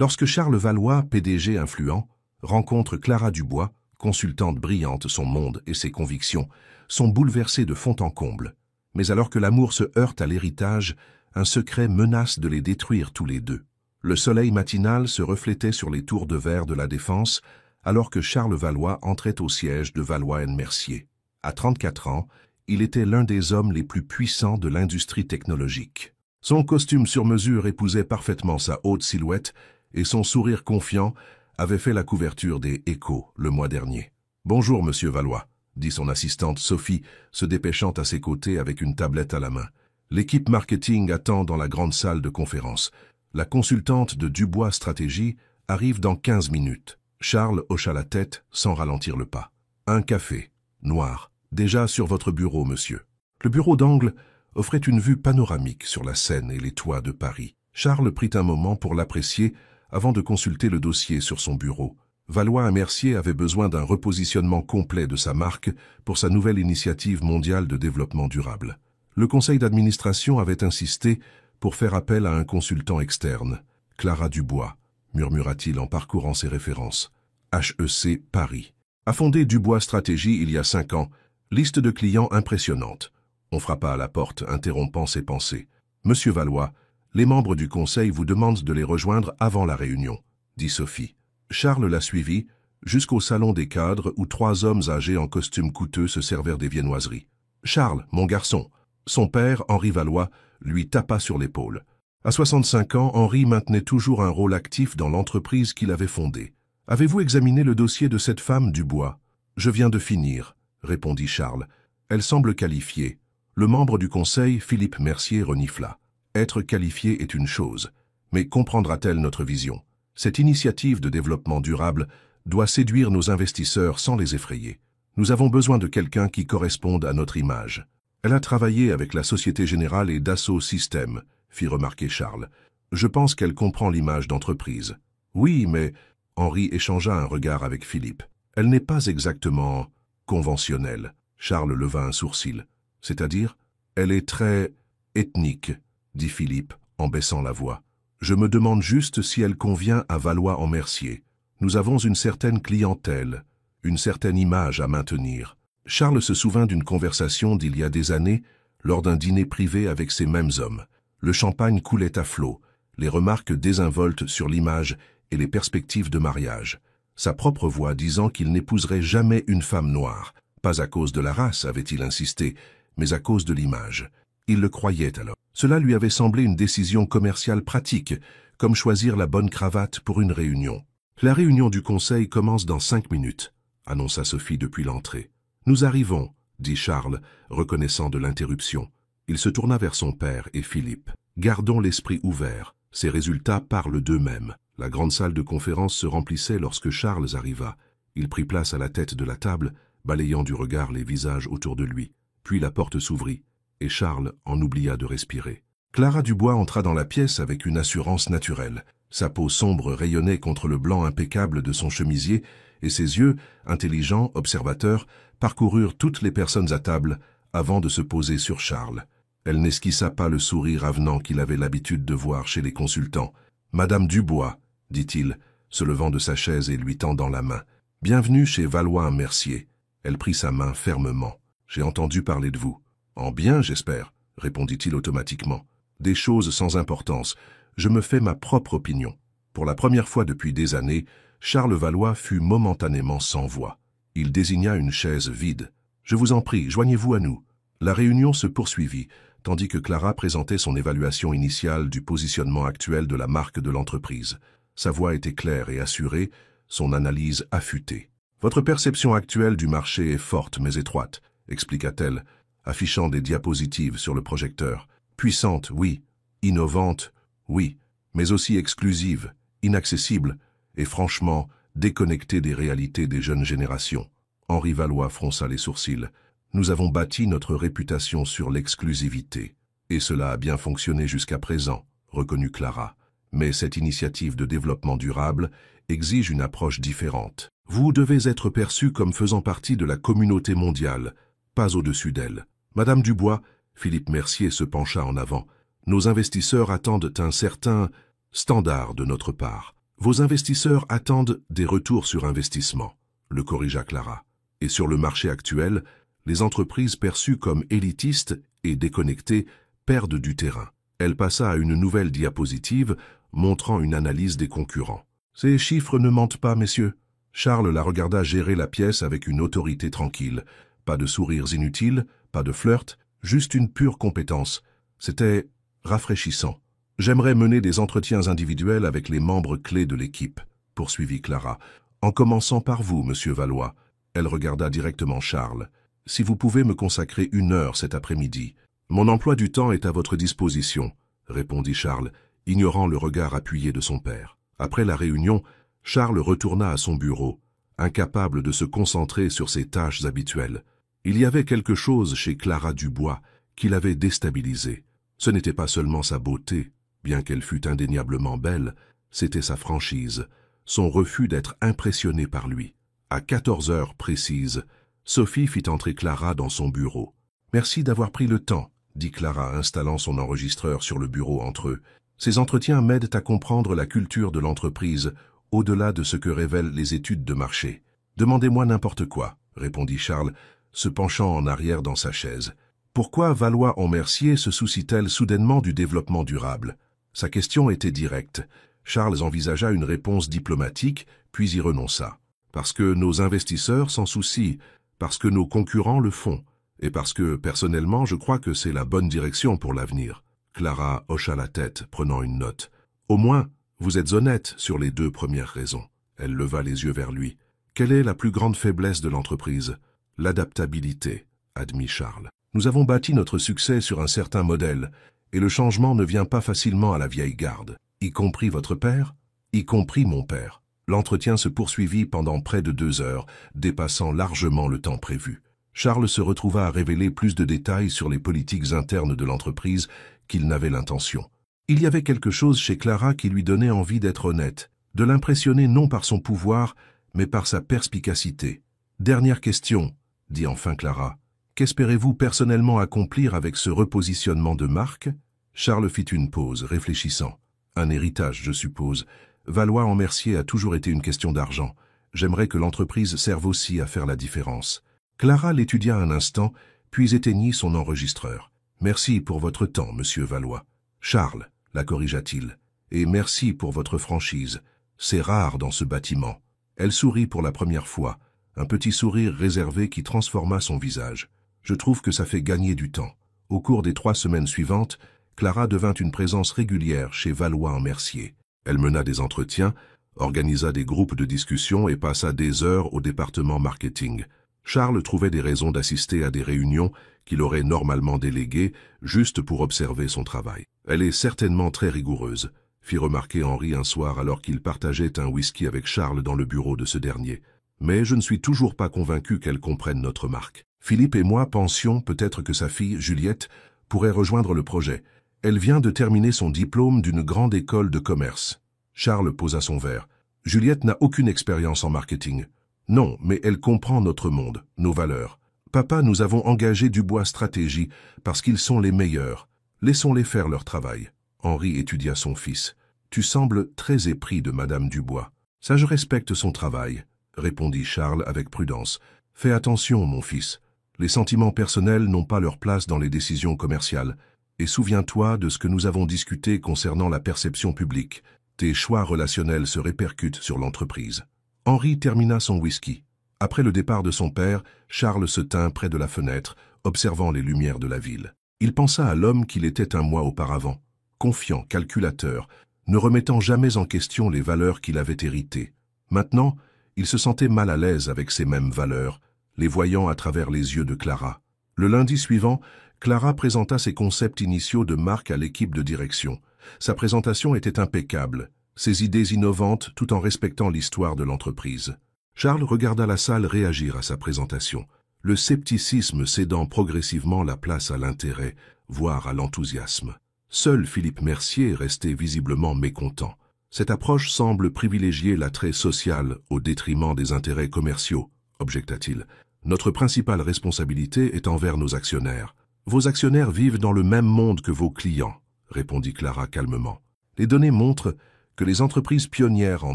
Lorsque Charles Valois, PDG influent, rencontre Clara Dubois, consultante brillante, son monde et ses convictions sont bouleversés de fond en comble. Mais alors que l'amour se heurte à l'héritage, un secret menace de les détruire tous les deux. Le soleil matinal se reflétait sur les tours de verre de la Défense, alors que Charles Valois entrait au siège de Valois & Mercier. À 34 ans, il était l'un des hommes les plus puissants de l'industrie technologique. Son costume sur mesure épousait parfaitement sa haute silhouette et son sourire confiant avait fait la couverture des Échos le mois dernier. « Bonjour, monsieur Valois », dit son assistante Sophie, se dépêchant à ses côtés avec une tablette à la main. L'équipe marketing attend dans la grande salle de conférence. La consultante de Dubois Stratégie arrive dans 15 minutes. Charles hocha la tête sans ralentir le pas. « Un café, noir, déjà sur votre bureau, monsieur. » Le bureau d'angle offrait une vue panoramique sur la Seine et les toits de Paris. Charles prit un moment pour l'apprécier avant de consulter le dossier sur son bureau. Valois & Mercier avait besoin d'un repositionnement complet de sa marque pour sa nouvelle initiative mondiale de développement durable. Le conseil d'administration avait insisté pour faire appel à un consultant externe. « Clara Dubois », murmura-t-il en parcourant ses références. « HEC Paris. A fondé Dubois Stratégie il y a 5 ans. Liste de clients impressionnante. » On frappa à la porte, interrompant ses pensées. « Monsieur Valois, les membres du conseil vous demandent de les rejoindre avant la réunion, » dit Sophie. Charles la suivit jusqu'au salon des cadres où 3 hommes âgés en costumes coûteux se servèrent des viennoiseries. « Charles, mon garçon !» Son père, Henri Valois, lui tapa sur l'épaule. À 65 ans, Henri maintenait toujours un rôle actif dans l'entreprise qu'il avait fondée. « Avez-vous examiné le dossier de cette femme, Dubois ?»« Je viens de finir, » répondit Charles. « Elle semble qualifiée. » Le membre du conseil, Philippe Mercier, renifla. « Être qualifié est une chose, mais comprendra-t-elle notre vision ? Cette initiative de développement durable doit séduire nos investisseurs sans les effrayer. Nous avons besoin de quelqu'un qui corresponde à notre image. » « Elle a travaillé avec la Société Générale et Dassault Systèmes, » fit remarquer Charles. « Je pense qu'elle comprend l'image d'entreprise. »« Oui, mais... » Henri échangea un regard avec Philippe. « Elle n'est pas exactement conventionnelle. » Charles leva un sourcil. « C'est-à-dire ? » « Elle est très ethnique, » dit Philippe en baissant la voix. « Je me demande juste si elle convient à Valois & Mercier. Nous avons une certaine clientèle, une certaine image à maintenir. » Charles se souvint d'une conversation d'il y a des années, lors d'un dîner privé avec ces mêmes hommes. Le champagne coulait à flot, les remarques désinvoltes sur l'image et les perspectives de mariage. Sa propre voix disant qu'il n'épouserait jamais une femme noire, pas à cause de la race, avait-il insisté, mais à cause de l'image. Il le croyait alors. Cela lui avait semblé une décision commerciale pratique, comme choisir la bonne cravate pour une réunion. « La réunion du conseil commence dans 5 minutes, » annonça Sophie depuis l'entrée. « Nous arrivons, » dit Charles, reconnaissant de l'interruption. Il se tourna vers son père et Philippe. « Gardons l'esprit ouvert. Ces résultats parlent d'eux-mêmes. » La grande salle de conférence se remplissait lorsque Charles arriva. Il prit place à la tête de la table, balayant du regard les visages autour de lui. Puis la porte s'ouvrit, et Charles en oublia de respirer. Clara Dubois entra dans la pièce avec une assurance naturelle. Sa peau sombre rayonnait contre le blanc impeccable de son chemisier, et ses yeux, intelligents, observateurs, parcoururent toutes les personnes à table avant de se poser sur Charles. Elle n'esquissa pas le sourire avenant qu'il avait l'habitude de voir chez les consultants. « Madame Dubois, » dit-il, se levant de sa chaise et lui tendant la main. « Bienvenue chez Valois & Mercier. » Elle prit sa main fermement. « J'ai entendu parler de vous. »« En bien, j'espère, » répondit-il automatiquement. « Des choses sans importance. Je me fais ma propre opinion. » Pour la première fois depuis des années, Charles Valois fut momentanément sans voix. Il désigna une chaise vide. « Je vous en prie, joignez-vous à nous. » La réunion se poursuivit, tandis que Clara présentait son évaluation initiale du positionnement actuel de la marque de l'entreprise. Sa voix était claire et assurée, son analyse affûtée. « Votre perception actuelle du marché est forte mais étroite, » expliqua-t-elle, affichant des diapositives sur le projecteur. « Puissante, oui. Innovante, oui. Mais aussi exclusive, inaccessible et franchement déconnectée des réalités des jeunes générations. » Henri Valois fronça les sourcils. « Nous avons bâti notre réputation sur l'exclusivité. Et cela a bien fonctionné jusqu'à présent, » reconnut Clara. « Mais cette initiative de développement durable exige une approche différente. Vous devez être perçu comme faisant partie de la communauté mondiale, pas au-dessus d'elle. Madame Dubois, » Philippe Mercier se pencha en avant, « nos investisseurs attendent un certain standard de notre part. Vos investisseurs attendent des retours sur investissement, le corrigea Clara. Et sur le marché actuel, les entreprises perçues comme élitistes et déconnectées perdent du terrain. Elle passa à une nouvelle diapositive montrant une analyse des concurrents. Ces chiffres ne mentent pas, messieurs. Charles la regarda gérer la pièce avec une autorité tranquille. Pas de sourires inutiles, pas de flirt, juste une pure compétence. C'était rafraîchissant. J'aimerais mener des entretiens individuels avec les membres clés de l'équipe, poursuivit Clara, en commençant par vous, monsieur Valois. Elle regarda directement Charles. Si vous pouvez me consacrer 1 heure cet après-midi. Mon emploi du temps est à votre disposition, répondit Charles, ignorant le regard appuyé de son père. Après la réunion, Charles retourna à son bureau, incapable de se concentrer sur ses tâches habituelles. Il y avait quelque chose chez Clara Dubois qui l'avait déstabilisé. Ce n'était pas seulement sa beauté, bien qu'elle fût indéniablement belle, c'était sa franchise, son refus d'être impressionnée par lui. À 14 heures précises, Sophie fit entrer Clara dans son bureau. « Merci d'avoir pris le temps », dit Clara, installant son enregistreur sur le bureau entre eux. « Ces entretiens m'aident à comprendre la culture de l'entreprise, au-delà de ce que révèlent les études de marché. »« Demandez-moi n'importe quoi », répondit Charles, se penchant en arrière dans sa chaise. « Pourquoi Valois-en-Mercier se soucie-t-elle soudainement du développement durable ?» Sa question était directe. Charles envisagea une réponse diplomatique, puis y renonça. « Parce que nos investisseurs s'en soucient, parce que nos concurrents le font, et parce que, personnellement, je crois que c'est la bonne direction pour l'avenir. » Clara hocha la tête, prenant une note. « Au moins, vous êtes honnête sur les 2 premières raisons. » Elle leva les yeux vers lui. « Quelle est la plus grande faiblesse de l'entreprise ?»« L'adaptabilité, » admit Charles. « Nous avons bâti notre succès sur un certain modèle, et le changement ne vient pas facilement à la vieille garde. Y compris votre père ? Y compris mon père. » L'entretien se poursuivit pendant près de 2 heures, dépassant largement le temps prévu. Charles se retrouva à révéler plus de détails sur les politiques internes de l'entreprise qu'il n'avait l'intention. Il y avait quelque chose chez Clara qui lui donnait envie d'être honnête, de l'impressionner non par son pouvoir, mais par sa perspicacité. « Dernière question, » dit enfin Clara. « Qu'espérez-vous personnellement accomplir avec ce repositionnement de marque ?» Charles fit une pause, réfléchissant. « Un héritage, je suppose. Valois-en-Mercier a toujours été une question d'argent. J'aimerais que l'entreprise serve aussi à faire la différence. » Clara l'étudia un instant, puis éteignit son enregistreur. « Merci pour votre temps, monsieur Valois. »« Charles, » la corrigea-t-il, « et merci pour votre franchise. C'est rare dans ce bâtiment. » Elle sourit pour la première fois, un petit sourire réservé qui transforma son visage. « Je trouve que ça fait gagner du temps. » Au cours des 3 semaines suivantes, Clara devint une présence régulière chez Valois-en-Mercier. Elle mena des entretiens, organisa des groupes de discussion et passa des heures au département marketing. Charles trouvait des raisons d'assister à des réunions qu'il aurait normalement déléguées juste pour observer son travail. « Elle est certainement très rigoureuse », fit remarquer Henri un soir alors qu'il partageait un whisky avec Charles dans le bureau de ce dernier. « Mais je ne suis toujours pas convaincu qu'elle comprenne notre marque. Philippe et moi pensions peut-être que sa fille, Juliette, pourrait rejoindre le projet. Elle vient de terminer son diplôme d'une grande école de commerce. » Charles posa son verre. « Juliette n'a aucune expérience en marketing. » « Non, mais elle comprend notre monde, nos valeurs. Papa, nous avons engagé Dubois Stratégie parce qu'ils sont les meilleurs. Laissons-les faire leur travail. » Henri étudia son fils. « Tu sembles très épris de Madame Dubois. »« Ça, je respecte son travail, » répondit Charles avec prudence. « Fais attention, mon fils. Les sentiments personnels n'ont pas leur place dans les décisions commerciales. Et souviens-toi de ce que nous avons discuté concernant la perception publique. Tes choix relationnels se répercutent sur l'entreprise. » Henri termina son whisky. Après le départ de son père, Charles se tint près de la fenêtre, observant les lumières de la ville. Il pensa à l'homme qu'il était un mois auparavant, confiant, calculateur, ne remettant jamais en question les valeurs qu'il avait héritées. Maintenant, il se sentait mal à l'aise avec ces mêmes valeurs, les voyant à travers les yeux de Clara. Le lundi suivant, Clara présenta ses concepts initiaux de marque à l'équipe de direction. Sa présentation était impeccable, ses idées innovantes tout en respectant l'histoire de l'entreprise. Charles regarda la salle réagir à sa présentation, le scepticisme cédant progressivement la place à l'intérêt, voire à l'enthousiasme. Seul Philippe Mercier restait visiblement mécontent. Cette approche semble privilégier l'attrait social au détriment des intérêts commerciaux, objecta-t-il. Notre principale responsabilité est envers nos actionnaires. Vos actionnaires vivent dans le même monde que vos clients, répondit Clara calmement. Les données montrent que les entreprises pionnières en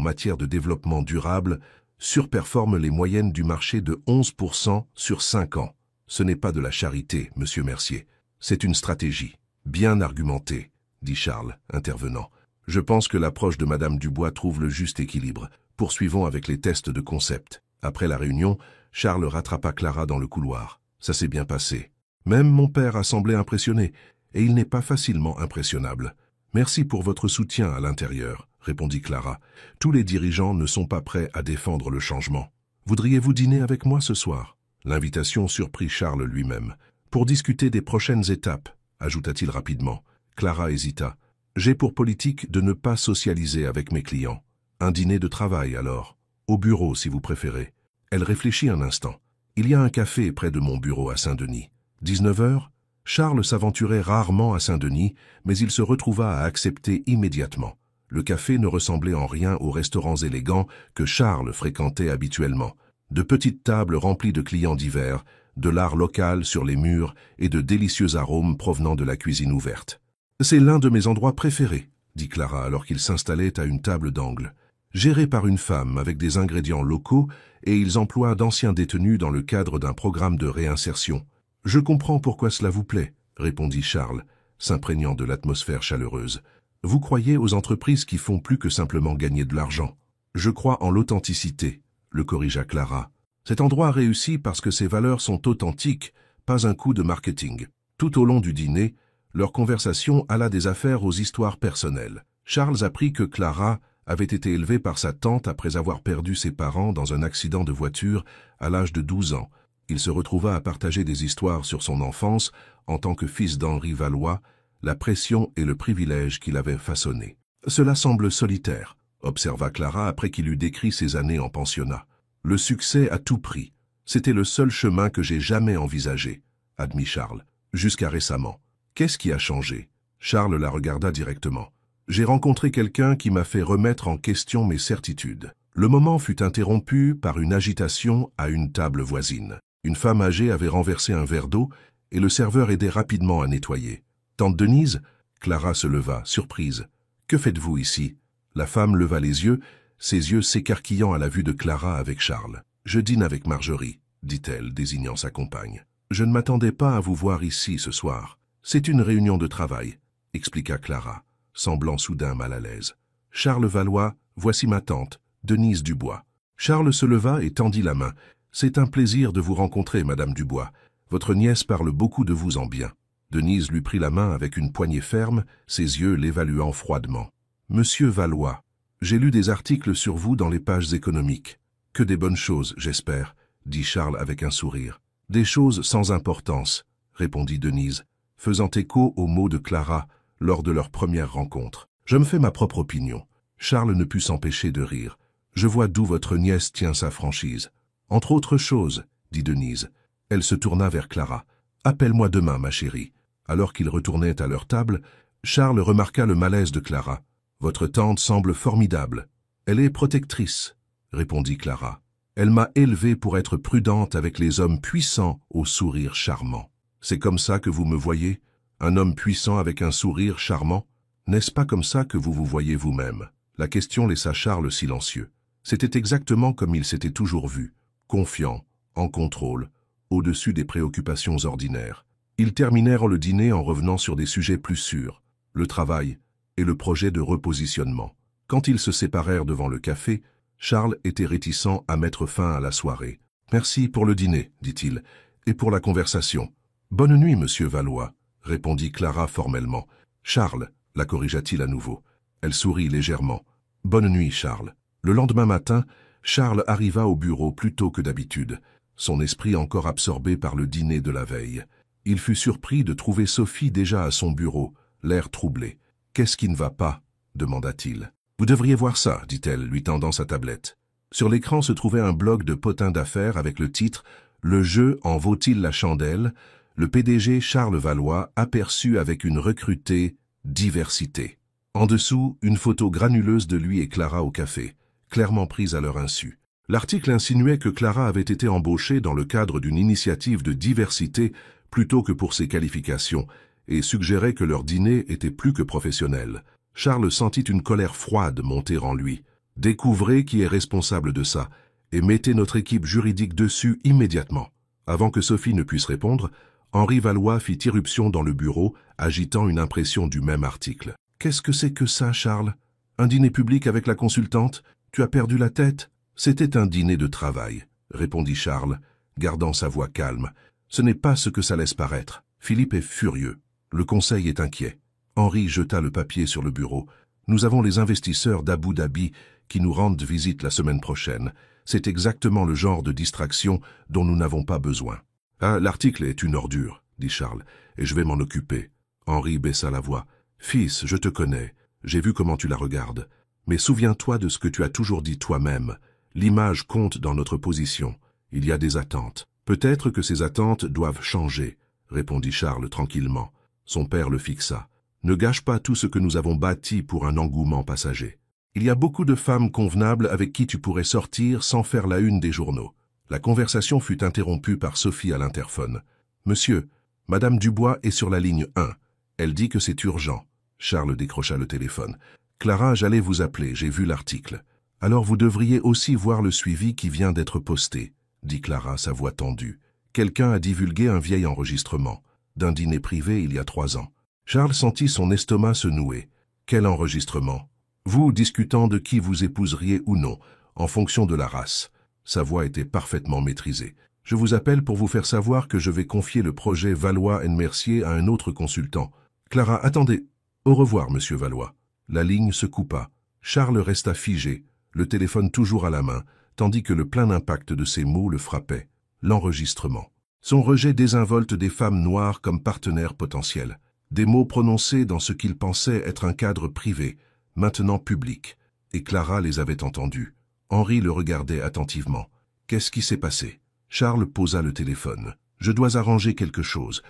matière de développement durable surperforment les moyennes du marché de 11% sur 5 ans. Ce n'est pas de la charité, monsieur Mercier. C'est une stratégie, bien argumentée, dit Charles, intervenant. Je pense que l'approche de Madame Dubois trouve le juste équilibre. Poursuivons avec les tests de concept. Après la réunion, Charles rattrapa Clara dans le couloir. Ça s'est bien passé. Même mon père a semblé impressionné, et il n'est pas facilement impressionnable. Merci pour votre soutien à l'intérieur, répondit Clara. Tous les dirigeants ne sont pas prêts à défendre le changement. Voudriez-vous dîner avec moi ce soir? L'invitation surprit Charles lui-même. Pour discuter des prochaines étapes, ajouta-t-il rapidement. Clara hésita. J'ai pour politique de ne pas socialiser avec mes clients. Un dîner de travail alors. Au bureau si vous préférez. Elle réfléchit un instant. Il y a un café près de mon bureau à Saint-Denis. 19 heures? Charles s'aventurait rarement à Saint-Denis, mais il se retrouva à accepter immédiatement. Le café ne ressemblait en rien aux restaurants élégants que Charles fréquentait habituellement. De petites tables remplies de clients divers, de l'art local sur les murs et de délicieux arômes provenant de la cuisine ouverte. « C'est l'un de mes endroits préférés », dit Clara alors qu'il s'installait à une table d'angle. Géré par une femme avec des ingrédients locaux et ils emploient d'anciens détenus dans le cadre d'un programme de réinsertion. « Je comprends pourquoi cela vous plaît », répondit Charles, s'imprégnant de l'atmosphère chaleureuse. « Vous croyez aux entreprises qui font plus que simplement gagner de l'argent. »« Je crois en l'authenticité », le corrigea Clara. « Cet endroit réussit parce que ses valeurs sont authentiques, pas un coup de marketing. » Tout au long du dîner, leur conversation alla des affaires aux histoires personnelles. Charles apprit que Clara avait été élevée par sa tante après avoir perdu ses parents dans un accident de voiture à l'âge de 12 ans. Il se retrouva à partager des histoires sur son enfance en tant que fils d'Henri Valois, la pression et le privilège qu'il avait façonné. « Cela semble solitaire », observa Clara après qu'il eut décrit ses années en pensionnat. « Le succès à tout prix, c'était le seul chemin que j'ai jamais envisagé », admit Charles, « jusqu'à récemment. Qu'est-ce qui a changé ?» Charles la regarda directement. « J'ai rencontré quelqu'un qui m'a fait remettre en question mes certitudes. » Le moment fut interrompu par une agitation à une table voisine. Une femme âgée avait renversé un verre d'eau et le serveur aidait rapidement à nettoyer. « Tante Denise ?» Clara se leva, surprise. « Que faites-vous ici ?» La femme leva les yeux, ses yeux s'écarquillant à la vue de Clara avec Charles. « Je dîne avec Marjorie », dit-elle, désignant sa compagne. « Je ne m'attendais pas à vous voir ici ce soir. C'est une réunion de travail », expliqua Clara, semblant soudain mal à l'aise. « Charles Valois, voici ma tante, Denise Dubois. » Charles se leva et tendit la main. « C'est un plaisir de vous rencontrer, Madame Dubois. Votre nièce parle beaucoup de vous en bien. » Denise lui prit la main avec une poignée ferme, ses yeux l'évaluant froidement. « Monsieur Valois, j'ai lu des articles sur vous dans les pages économiques. Que des bonnes choses, j'espère, » dit Charles avec un sourire. « Des choses sans importance, » répondit Denise, faisant écho aux mots de Clara lors de leur première rencontre. « Je me fais ma propre opinion. » Charles ne put s'empêcher de rire. « Je vois d'où votre nièce tient sa franchise. »« Entre autres choses, » dit Denise. Elle se tourna vers Clara. « Appelle-moi demain, ma chérie. » Alors qu'ils retournaient à leur table, Charles remarqua le malaise de Clara. « Votre tante semble formidable. Elle est protectrice, » répondit Clara. « Elle m'a élevée pour être prudente avec les hommes puissants au sourire charmant. C'est comme ça que vous me voyez? Un homme puissant avec un sourire charmant? N'est-ce pas comme ça que vous vous voyez vous-même » La question laissa Charles silencieux. C'était exactement comme il s'était toujours vu, confiant, en contrôle, au-dessus des préoccupations ordinaires. Ils terminèrent le dîner en revenant sur des sujets plus sûrs, le travail et le projet de repositionnement. Quand ils se séparèrent devant le café, Charles était réticent à mettre fin à la soirée. « Merci pour le dîner, dit-il, et pour la conversation. »« Bonne nuit, monsieur Valois, » répondit Clara formellement. « Charles, » la corrigea-t-il à nouveau. Elle sourit légèrement. « Bonne nuit, Charles. » Le lendemain matin, Charles arriva au bureau plus tôt que d'habitude, son esprit encore absorbé par le dîner de la veille. Il fut surpris de trouver Sophie déjà à son bureau, l'air troublé. « Qu'est-ce qui ne va pas ?» demanda-t-il. « Vous devriez voir ça, dit-elle, lui tendant sa tablette. Sur l'écran se trouvait un blog de potin d'affaires avec le titre « Le jeu en vaut-il la chandelle ?» Le PDG Charles Valois aperçu avec une recrutée « Diversité ». En dessous, une photo granuleuse de lui et Clara au café, clairement prise à leur insu. L'article insinuait que Clara avait été embauchée dans le cadre d'une initiative de diversité plutôt que pour ses qualifications, et suggérait que leur dîner était plus que professionnel. Charles sentit une colère froide monter en lui. « Découvrez qui est responsable de ça et mettez notre équipe juridique dessus immédiatement. » Avant que Sophie ne puisse répondre, Henri Valois fit irruption dans le bureau, agitant une impression du même article. « Qu'est-ce que c'est que ça, Charles? Un dîner public avec la consultante? Tu as perdu la tête? » « C'était un dîner de travail, » répondit Charles, gardant sa voix calme. « Ce n'est pas ce que ça laisse paraître. Philippe est furieux. Le conseil est inquiet. » Henri jeta le papier sur le bureau. « Nous avons les investisseurs d'Abu Dhabi qui nous rendent visite la semaine prochaine. C'est exactement le genre de distraction dont nous n'avons pas besoin. »« Ah, l'article est une ordure, » dit Charles, « et je vais m'en occuper. » Henri baissa la voix. « Fils, je te connais. J'ai vu comment tu la regardes. Mais souviens-toi de ce que tu as toujours dit toi-même. L'image compte dans notre position. Il y a des attentes. Peut-être que ces attentes doivent changer, » répondit Charles tranquillement. Son père le fixa. « Ne gâche pas tout ce que nous avons bâti pour un engouement passager. Il y a beaucoup de femmes convenables avec qui tu pourrais sortir sans faire la une des journaux. » La conversation fut interrompue par Sophie à l'interphone. « Monsieur, Madame Dubois est sur la ligne 1. Elle dit que c'est urgent. » Charles décrocha le téléphone. « Clara, j'allais vous appeler, j'ai vu l'article. »« Alors vous devriez aussi voir le suivi qui vient d'être posté, » dit Clara, sa voix tendue. « Quelqu'un a divulgué un vieil enregistrement, d'un dîner privé il y a 3 ans. » Charles sentit son estomac se nouer. « Quel enregistrement? Vous discutant de qui vous épouseriez ou non, en fonction de la race. » Sa voix était parfaitement maîtrisée. « Je vous appelle pour vous faire savoir que je vais confier le projet Valois & Mercier à un autre consultant. »« Clara, attendez. Au revoir, monsieur Valois. » La ligne se coupa. Charles resta figé, le téléphone toujours à la main, tandis que le plein impact de ses mots le frappait. L'enregistrement. Son rejet désinvolte des femmes noires comme partenaires potentiels. Des mots prononcés dans ce qu'il pensait être un cadre privé, maintenant public. Et Clara les avait entendus. Henri le regardait attentivement. « Qu'est-ce qui s'est passé ?» Charles posa le téléphone. « Je dois arranger quelque chose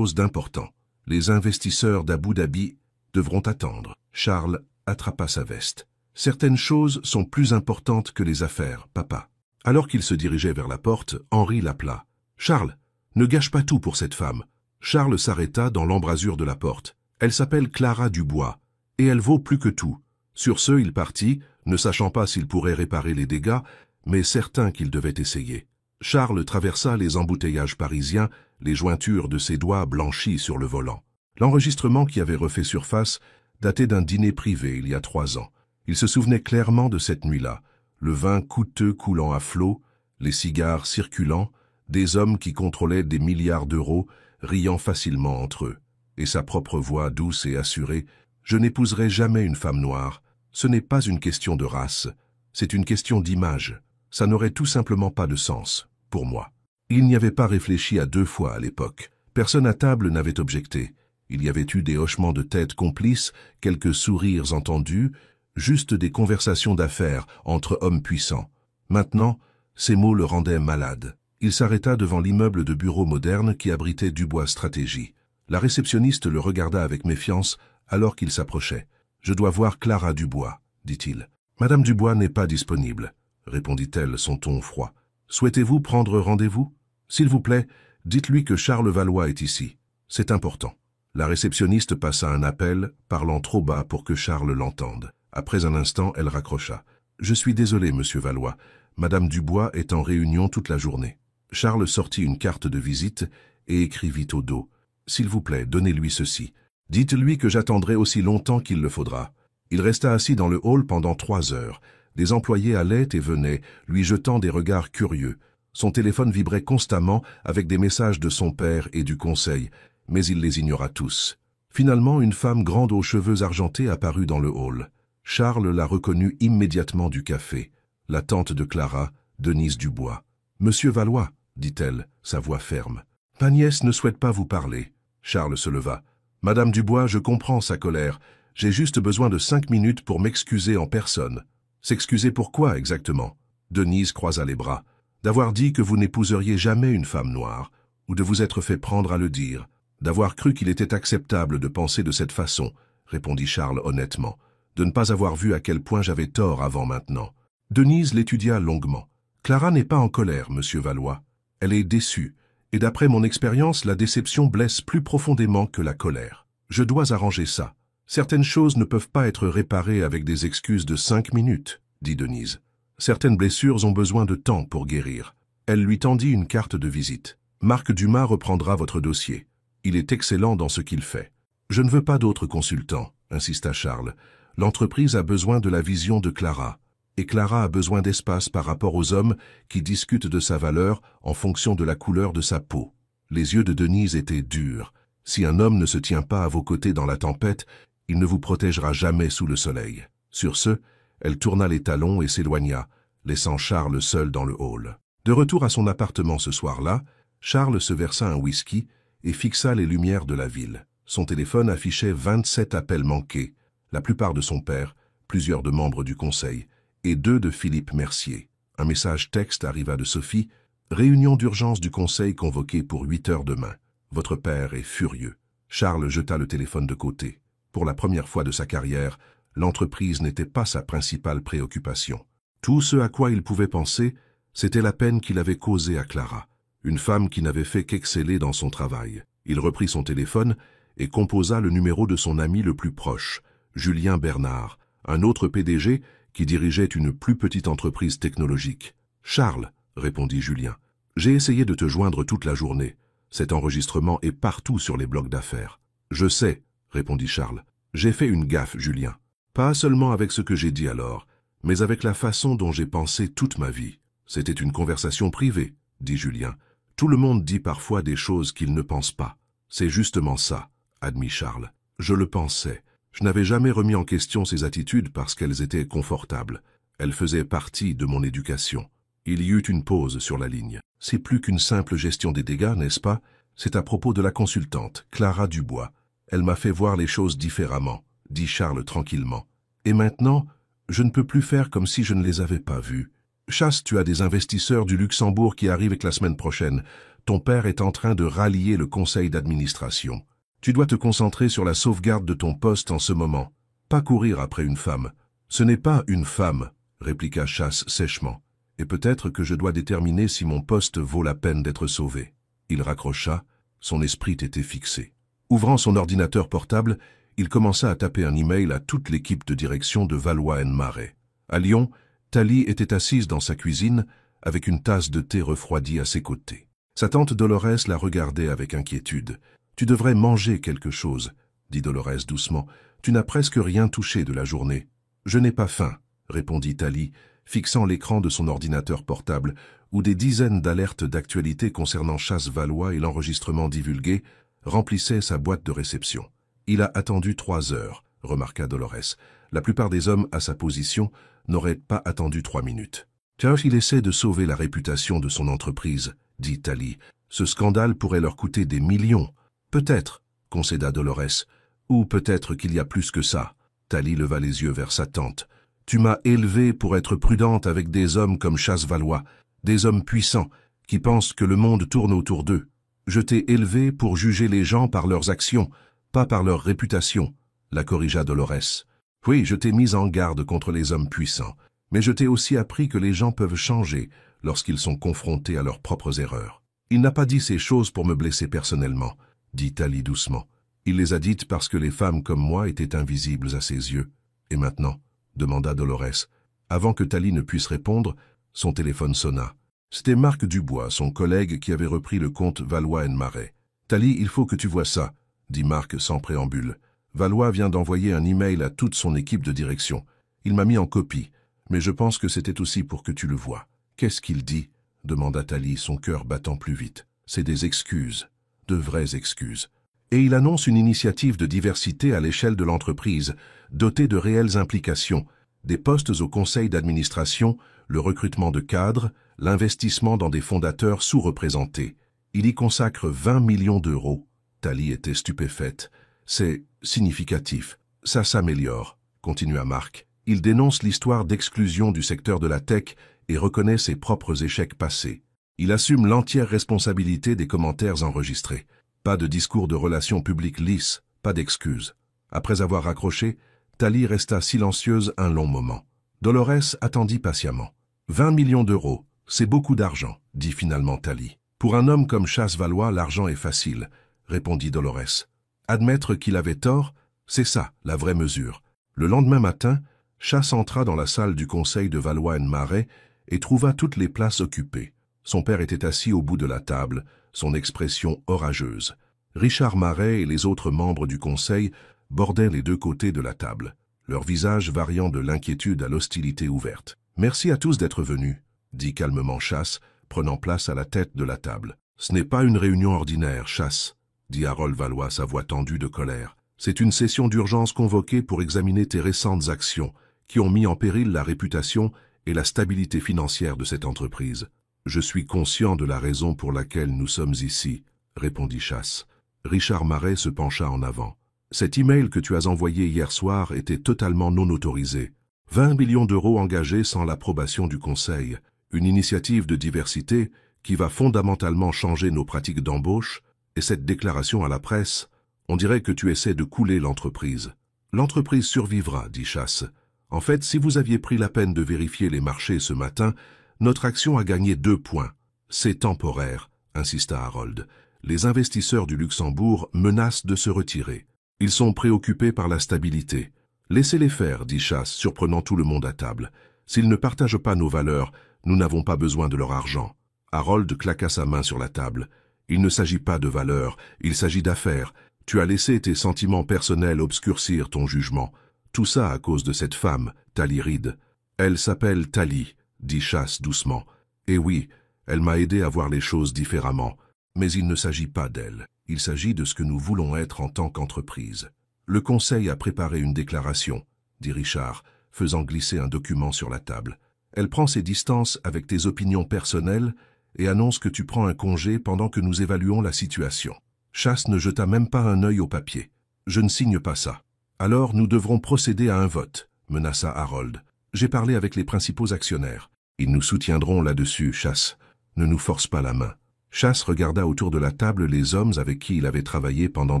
d'important. Les investisseurs d'Abu Dhabi devront attendre. » Charles attrapa sa veste. « Certaines choses sont plus importantes que les affaires, papa. » Alors qu'il se dirigeait vers la porte, Henri l'appela. « Charles, ne gâche pas tout pour cette femme. » Charles s'arrêta dans l'embrasure de la porte. « Elle s'appelle Clara Dubois, et elle vaut plus que tout. » Sur ce, il partit, ne sachant pas s'il pourrait réparer les dégâts, mais certain qu'il devait essayer. Charles traversa les embouteillages parisiens, les jointures de ses doigts blanchies sur le volant. L'enregistrement qui avait refait surface datait d'un dîner privé il y a 3 ans. Il se souvenait clairement de cette nuit-là, le vin coûteux coulant à flots, les cigares circulant, des hommes qui contrôlaient des milliards d'euros, riant facilement entre eux, et sa propre voix douce et assurée. « Je n'épouserai jamais une femme noire. Ce n'est pas une question de race, c'est une question d'image. Ça n'aurait tout simplement pas de sens, pour moi. » Il n'y avait pas réfléchi à 2 fois à l'époque. Personne à table n'avait objecté. Il y avait eu des hochements de tête complices, quelques sourires entendus, juste des conversations d'affaires entre hommes puissants. Maintenant, ces mots le rendaient malade. Il s'arrêta devant l'immeuble de bureaux moderne qui abritait Dubois Stratégie. La réceptionniste le regarda avec méfiance alors qu'il s'approchait. « Je dois voir Clara Dubois, » dit-il. « Madame Dubois n'est pas disponible, » répondit-elle, son ton froid. « Souhaitez-vous prendre rendez-vous? S'il vous plaît, dites-lui que Charles Valois est ici. C'est important. » La réceptionniste passa un appel, parlant trop bas pour que Charles l'entende. Après un instant, elle raccrocha. « Je suis désolé, monsieur Valois. Madame Dubois est en réunion toute la journée. » Charles sortit une carte de visite et écrivit au dos. « S'il vous plaît, donnez-lui ceci. Dites-lui que j'attendrai aussi longtemps qu'il le faudra. » Il resta assis dans le hall pendant 3 heures. Des employés allaient et venaient, lui jetant des regards curieux. Son téléphone vibrait constamment avec des messages de son père et du conseil, mais il les ignora tous. Finalement, une femme grande aux cheveux argentés apparut dans le hall. Charles la reconnut immédiatement du café. La tante de Clara, Denise Dubois. « Monsieur Valois, » dit-elle, sa voix ferme. « Ma nièce ne souhaite pas vous parler. » Charles se leva. « Madame Dubois, je comprends sa colère. J'ai juste besoin de 5 minutes pour m'excuser en personne. » « S'excuser pour quoi exactement ?» Denise croisa les bras. « D'avoir dit que vous n'épouseriez jamais une femme noire, ou de vous être fait prendre à le dire. D'avoir cru qu'il était acceptable de penser de cette façon, » répondit Charles honnêtement. « De ne pas avoir vu à quel point j'avais tort avant maintenant. » Denise l'étudia longuement. « Clara n'est pas en colère, monsieur Valois. Elle est déçue, et d'après mon expérience, la déception blesse plus profondément que la colère. Je dois arranger ça. Certaines choses ne peuvent pas être réparées avec des excuses de 5 minutes, dit Denise. Certaines blessures ont besoin de temps pour guérir. Elle lui tendit une carte de visite. Marc Dumas reprendra votre dossier. Il est excellent dans ce qu'il fait. Je ne veux pas d'autres consultants, insista Charles. L'entreprise a besoin de la vision de Clara. Et Clara a besoin d'espace par rapport aux hommes qui discutent de sa valeur en fonction de la couleur de sa peau. Les yeux de Denise étaient durs. Si un homme ne se tient pas à vos côtés dans la tempête, il ne vous protégera jamais sous le soleil. Sur ce, elle tourna les talons et s'éloigna, laissant Charles seul dans le hall. De retour à son appartement ce soir-là, Charles se versa un whisky et fixa les lumières de la ville. Son téléphone affichait 27 appels manqués, la plupart de son père, plusieurs de membres du conseil, et 2 de Philippe Mercier. Un message texte arriva de Sophie. « Réunion d'urgence du conseil convoquée pour 8 heures demain. Votre père est furieux. » Charles jeta le téléphone de côté. Pour la première fois de sa carrière, l'entreprise n'était pas sa principale préoccupation. Tout ce à quoi il pouvait penser, c'était la peine qu'il avait causée à Clara, une femme qui n'avait fait qu'exceller dans son travail. Il reprit son téléphone et composa le numéro de son ami le plus proche, Julien Bernard, un autre PDG qui dirigeait une plus petite entreprise technologique. « Charles, » répondit Julien, « j'ai essayé de te joindre toute la journée. Cet enregistrement est partout sur les blocs d'affaires. »« Je sais, » répondit Charles. « J'ai fait une gaffe, Julien. Pas seulement avec ce que j'ai dit alors, mais avec la façon dont j'ai pensé toute ma vie. » « C'était une conversation privée, » dit Julien. « Tout le monde dit parfois des choses qu'il ne pense pas. »« C'est justement ça, » admit Charles. « Je le pensais. Je n'avais jamais remis en question ses attitudes parce qu'elles étaient confortables. Elles faisaient partie de mon éducation. » Il y eut une pause sur la ligne. « C'est plus qu'une simple gestion des dégâts, n'est-ce pas? C'est à propos de la consultante, Clara Dubois. Elle m'a fait voir les choses différemment, » dit Charles tranquillement. « Et maintenant, je ne peux plus faire comme si je ne les avais pas vues. Chasse, tu as des investisseurs du Luxembourg qui arrivent la semaine prochaine. Ton père est en train de rallier le conseil d'administration. Tu dois te concentrer sur la sauvegarde de ton poste en ce moment. Pas courir après une femme. »« Ce n'est pas une femme, » répliqua Chasse sèchement. « Et peut-être que je dois déterminer si mon poste vaut la peine d'être sauvé. » Il raccrocha, son esprit était fixé. Ouvrant son ordinateur portable, il commença à taper un email à toute l'équipe de direction de Valois & Marais. À Lyon, Thalie était assise dans sa cuisine, avec une tasse de thé refroidie à ses côtés. Sa tante Dolores la regardait avec inquiétude. « Tu devrais manger quelque chose, » dit Dolores doucement. « Tu n'as presque rien touché de la journée. »« Je n'ai pas faim, » répondit Thalie, fixant l'écran de son ordinateur portable, où des dizaines d'alertes d'actualité concernant Chasse Valois et l'enregistrement divulgué remplissaient sa boîte de réception. « Il a attendu 3 heures, » remarqua Dolores. « La plupart des hommes à sa position n'aurait pas attendu 3 minutes. « Car il essaie de sauver la réputation de son entreprise, » dit Thalie. « Ce scandale pourrait leur coûter des millions. »« Peut-être, » concéda Dolores. « Ou peut-être qu'il y a plus que ça. » Thalie leva les yeux vers sa tante. « Tu m'as élevée pour être prudente avec des hommes comme Chasse-Valois, des hommes puissants, qui pensent que le monde tourne autour d'eux. Je t'ai élevée pour juger les gens par leurs actions, pas par leur réputation, » la corrigea Dolores. « Oui, je t'ai mise en garde contre les hommes puissants, mais je t'ai aussi appris que les gens peuvent changer lorsqu'ils sont confrontés à leurs propres erreurs. » Il n'a pas dit ces choses pour me blesser personnellement, dit Thalie doucement. Il les a dites parce que les femmes comme moi étaient invisibles à ses yeux. Et maintenant, demanda Dolores. Avant que Thalie ne puisse répondre, son téléphone sonna. C'était Marc Dubois, son collègue, qui avait repris le compte Valois & Marais. « Thalie, il faut que tu vois ça, » dit Marc sans préambule. Valois vient d'envoyer un email à toute son équipe de direction. Il m'a mis en copie, mais je pense que c'était aussi pour que tu le vois. « Qu'est-ce qu'il dit ?» demanda Thalie, son cœur battant plus vite. « C'est des excuses, de vraies excuses. Et il annonce une initiative de diversité à l'échelle de l'entreprise, dotée de réelles implications, des postes au conseil d'administration, le recrutement de cadres, l'investissement dans des fondateurs sous-représentés. Il y consacre 20 millions d'euros. » Thalie était stupéfaite. « C'est significatif. Ça s'améliore, » continua Marc. Il dénonce l'histoire d'exclusion du secteur de la tech et reconnaît ses propres échecs passés. Il assume l'entière responsabilité des commentaires enregistrés. Pas de discours de relations publiques lisses, pas d'excuses. Après avoir raccroché, Thalie resta silencieuse un long moment. Dolores attendit patiemment. 20 millions d'euros, c'est beaucoup d'argent, dit finalement Thalie. Pour un homme comme Chasse-Valois, l'argent est facile, répondit Dolores. Admettre qu'il avait tort, C'est ça, la vraie mesure. Le lendemain matin, Chasse entra dans la salle du conseil de Valois-en-Marais et trouva toutes les places occupées. Son père était assis au bout de la table, son expression orageuse. Richard Marais et les autres membres du conseil bordaient les deux côtés de la table, leur visage variant de l'inquiétude à l'hostilité ouverte. « Merci à tous d'être venus », dit calmement Chasse, prenant place à la tête de la table. « Ce n'est pas une réunion ordinaire, Chasse, » dit Harold Valois, sa voix tendue de colère. « C'est une session d'urgence convoquée pour examiner tes récentes actions, qui ont mis en péril la réputation et la stabilité financière de cette entreprise. »« Je suis conscient de la raison pour laquelle nous sommes ici, » répondit Chasse. Richard Marais se pencha en avant. « Cet email que tu as envoyé hier soir était totalement non autorisé. 20 millions d'euros engagés sans l'approbation du Conseil. Une initiative de diversité qui va fondamentalement changer nos pratiques d'embauche, et cette déclaration à la presse, on dirait que tu essaies de couler l'entreprise. »« L'entreprise survivra, » dit Chasse. « En fait, si vous aviez pris la peine de vérifier les marchés ce matin, notre action a gagné 2 points. »« C'est temporaire, » insista Harold. « Les investisseurs du Luxembourg menacent de se retirer. Ils sont préoccupés par la stabilité. »« Laissez-les faire, » dit Chasse, surprenant tout le monde à table. « S'ils ne partagent pas nos valeurs, nous n'avons pas besoin de leur argent. » Harold claqua sa main sur la table. « Il ne s'agit pas de valeurs, il s'agit d'affaires. Tu as laissé tes sentiments personnels obscurcir ton jugement. Tout ça à cause de cette femme, Tali Reed. Elle s'appelle Tali, » dit Chasse doucement. « Et oui, elle m'a aidé à voir les choses différemment. Mais il ne s'agit pas d'elle. Il s'agit de ce que nous voulons être en tant qu'entreprise. » « Le Conseil a préparé une déclaration, » dit Richard, faisant glisser un document sur la table. « Elle prend ses distances avec tes opinions personnelles et annonce que tu prends un congé pendant que nous évaluons la situation. » Chasse ne jeta même pas un œil au papier. « Je ne signe pas ça. »« Alors nous devrons procéder à un vote, » menaça Harold. « J'ai parlé avec les principaux actionnaires. Ils nous soutiendront là-dessus, Chasse. Ne nous force pas la main. » Chasse regarda autour de la table les hommes avec qui il avait travaillé pendant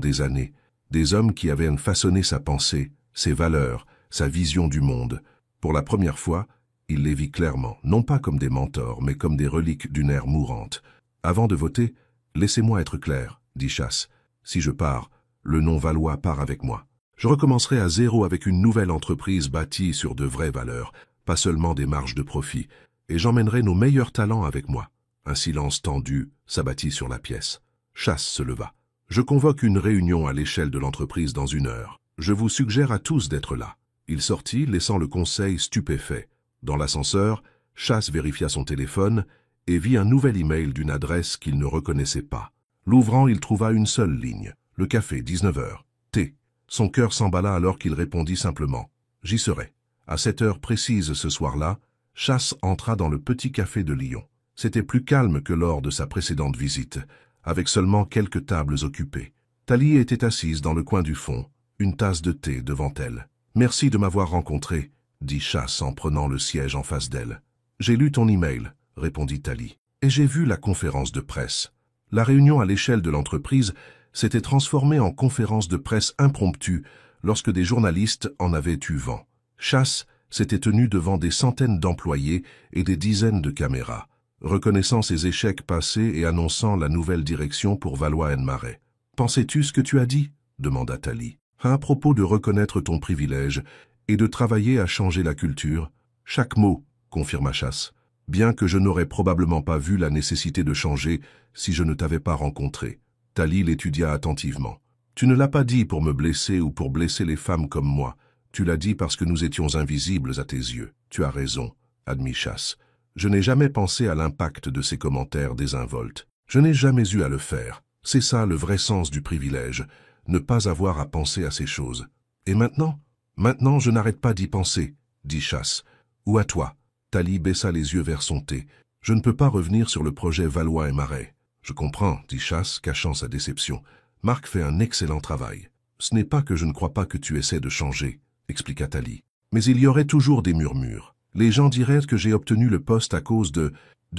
des années. Des hommes qui avaient façonné sa pensée, ses valeurs, sa vision du monde. Pour la première fois, il les vit clairement, non pas comme des mentors, mais comme des reliques d'une ère mourante. « Avant de voter, laissez-moi être clair, » dit Chasse. « Si je pars, le nom Valois part avec moi. Je recommencerai à zéro avec une nouvelle entreprise bâtie sur de vraies valeurs, pas seulement des marges de profit, et j'emmènerai nos meilleurs talents avec moi. » Un silence tendu s'abattit sur la pièce. Chasse se leva. « Je convoque une réunion à l'échelle de l'entreprise dans 1 heure. Je vous suggère à tous d'être là. » Il sortit, laissant le conseil stupéfait. Dans l'ascenseur, Chasse vérifia son téléphone et vit un nouvel email d'une adresse qu'il ne reconnaissait pas. L'ouvrant, il trouva une seule ligne. « Le café, 19 heures. Thé. » Son cœur s'emballa alors qu'il répondit simplement. « J'y serai. » À cette heure précise ce soir-là, Chasse entra dans le petit café de Lyon. C'était plus calme que lors de sa précédente visite, avec seulement quelques tables occupées. Tali était assise dans le coin du fond, une tasse de thé devant elle. « Merci de m'avoir rencontré, » dit Chasse en prenant le siège en face d'elle. « J'ai lu ton email, » répondit Tali. « Et j'ai vu la conférence de presse. » La réunion à l'échelle de l'entreprise s'était transformée en conférence de presse impromptue lorsque des journalistes en avaient eu vent. Chasse s'était tenu devant des centaines d'employés et des dizaines de caméras, reconnaissant ses échecs passés et annonçant la nouvelle direction pour Valois-en-Marais. « Pensais-tu ce que tu as dit ?» demanda Tali. « À propos de reconnaître ton privilège et de travailler à changer la culture. »« Chaque mot, » confirma Chasse, « bien que je n'aurais probablement pas vu la nécessité de changer si je ne t'avais pas rencontré. » Tali l'étudia attentivement. « Tu ne l'as pas dit pour me blesser ou pour blesser les femmes comme moi. Tu l'as dit parce que nous étions invisibles à tes yeux. Tu as raison, » admit Chasse. « Je n'ai jamais pensé à l'impact de ces commentaires désinvoltes. Je n'ai jamais eu à le faire. C'est ça le vrai sens du privilège, ne pas avoir à penser à ces choses. Et maintenant ? Maintenant, je n'arrête pas d'y penser, » dit Chasse. « Ou à toi ?» Tali baissa les yeux vers son thé. « Je ne peux pas revenir sur le projet Valois-en-Marais. »« Je comprends, » dit Chasse, cachant sa déception. « Marc fait un excellent travail. »« Ce n'est pas que je ne crois pas que tu essaies de changer, » expliqua Tali. « Mais il y aurait toujours des murmures. Les gens diraient que j'ai obtenu le poste à cause de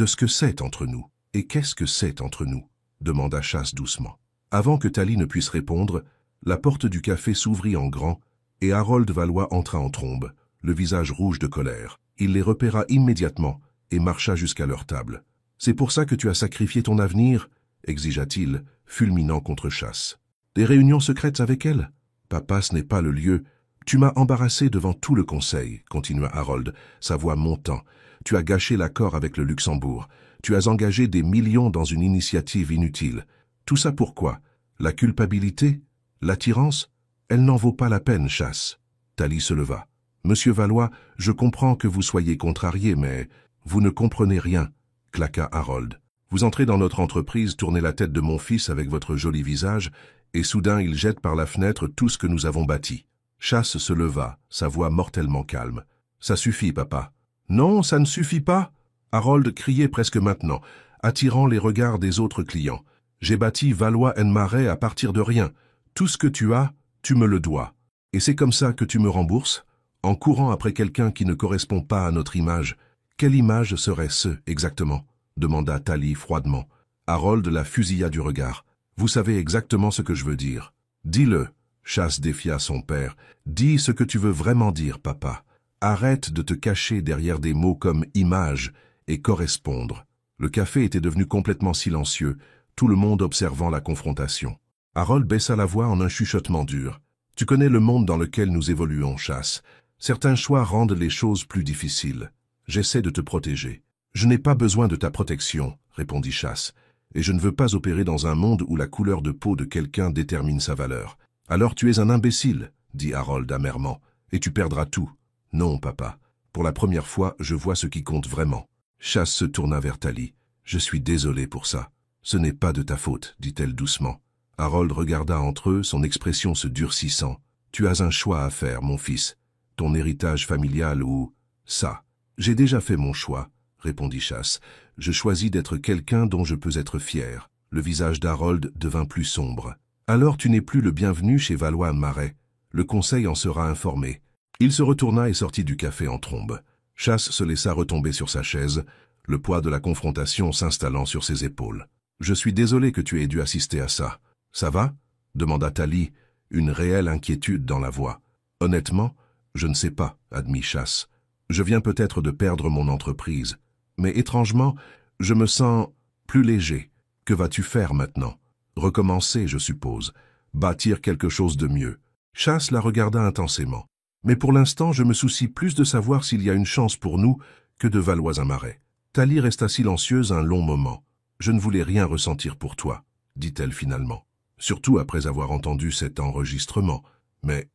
ce que c'est entre nous. »« Et qu'est-ce que c'est entre nous ?» demanda Chasse doucement. Avant que Tali ne puisse répondre, la porte du café s'ouvrit en grand et Harold Valois entra en trombe, le visage rouge de colère. Il les repéra immédiatement et marcha jusqu'à leur table. « C'est pour ça que tu as sacrifié ton avenir ?» exigea-t-il, fulminant contre Chasse. « Des réunions secrètes avec elle ?» Papa, ce n'est pas le lieu. Tu m'as embarrassé devant tout le conseil, continua Harold, sa voix montant. Tu as gâché l'accord avec le Luxembourg. Tu as engagé des millions dans une initiative inutile. Tout ça pourquoi? La culpabilité? L'attirance? Elle n'en vaut pas la peine, Chasse. Thalie se leva. Monsieur Valois, je comprends que vous soyez contrarié, mais vous ne comprenez rien, claqua Harold. Vous entrez dans notre entreprise, tournez la tête de mon fils avec votre joli visage, et soudain il jette par la fenêtre tout ce que nous avons bâti. Chasse se leva, sa voix mortellement calme. Ça suffit, papa. Non, ça ne suffit pas. Harold criait presque maintenant, attirant les regards des autres clients. J'ai bâti Valois & Marais à partir de rien. Tout ce que tu as, tu me le dois. Et c'est comme ça que tu me rembourses? En courant après quelqu'un qui ne correspond pas à notre image. Quelle image serait-ce, exactement? Demanda Thalie froidement. Harold la fusilla du regard. Vous savez exactement ce que je veux dire. Dis-le. Chasse défia son père. Dis ce que tu veux vraiment dire, papa. Arrête de te cacher derrière des mots comme image et correspondre. Le café était devenu complètement silencieux, tout le monde observant la confrontation. Harold baissa la voix en un chuchotement dur. Tu connais le monde dans lequel nous évoluons, Chasse. Certains choix rendent les choses plus difficiles. J'essaie de te protéger. Je n'ai pas besoin de ta protection, répondit Chasse, et je ne veux pas opérer dans un monde où la couleur de peau de quelqu'un détermine sa valeur. Alors tu es un imbécile, dit Harold amèrement, et tu perdras tout. Non, papa. Pour la première fois, je vois ce qui compte vraiment. Chasse se tourna vers Thalie. Je suis désolé pour ça. Ce n'est pas de ta faute, dit-elle doucement. Harold regarda entre eux, son expression se durcissant. Tu as un choix à faire, mon fils. Ton héritage familial ou... ça. J'ai déjà fait mon choix, répondit Chasse. Je choisis d'être quelqu'un dont je peux être fier. Le visage d'Harold devint plus sombre. Alors tu n'es plus le bienvenu chez Valois & Marais. Le conseil en sera informé. Il se retourna et sortit du café en trombe. Chasse se laissa retomber sur sa chaise, le poids de la confrontation s'installant sur ses épaules. « Je suis désolé que tu aies dû assister à ça. Ça va ?» demanda Thalie, une réelle inquiétude dans la voix. « Honnêtement, je ne sais pas, » admit Chasse. « Je viens peut-être de perdre mon entreprise. Mais étrangement, je me sens plus léger. Que vas-tu faire maintenant? Recommencer, je suppose. Bâtir quelque chose de mieux. » Chasse la regarda intensément. Mais pour l'instant, je me soucie plus de savoir s'il y a une chance pour nous que de Valois & Marais. Thalie resta silencieuse un long moment. Je ne voulais rien ressentir pour toi, dit-elle finalement. Surtout après avoir entendu cet enregistrement. Mais,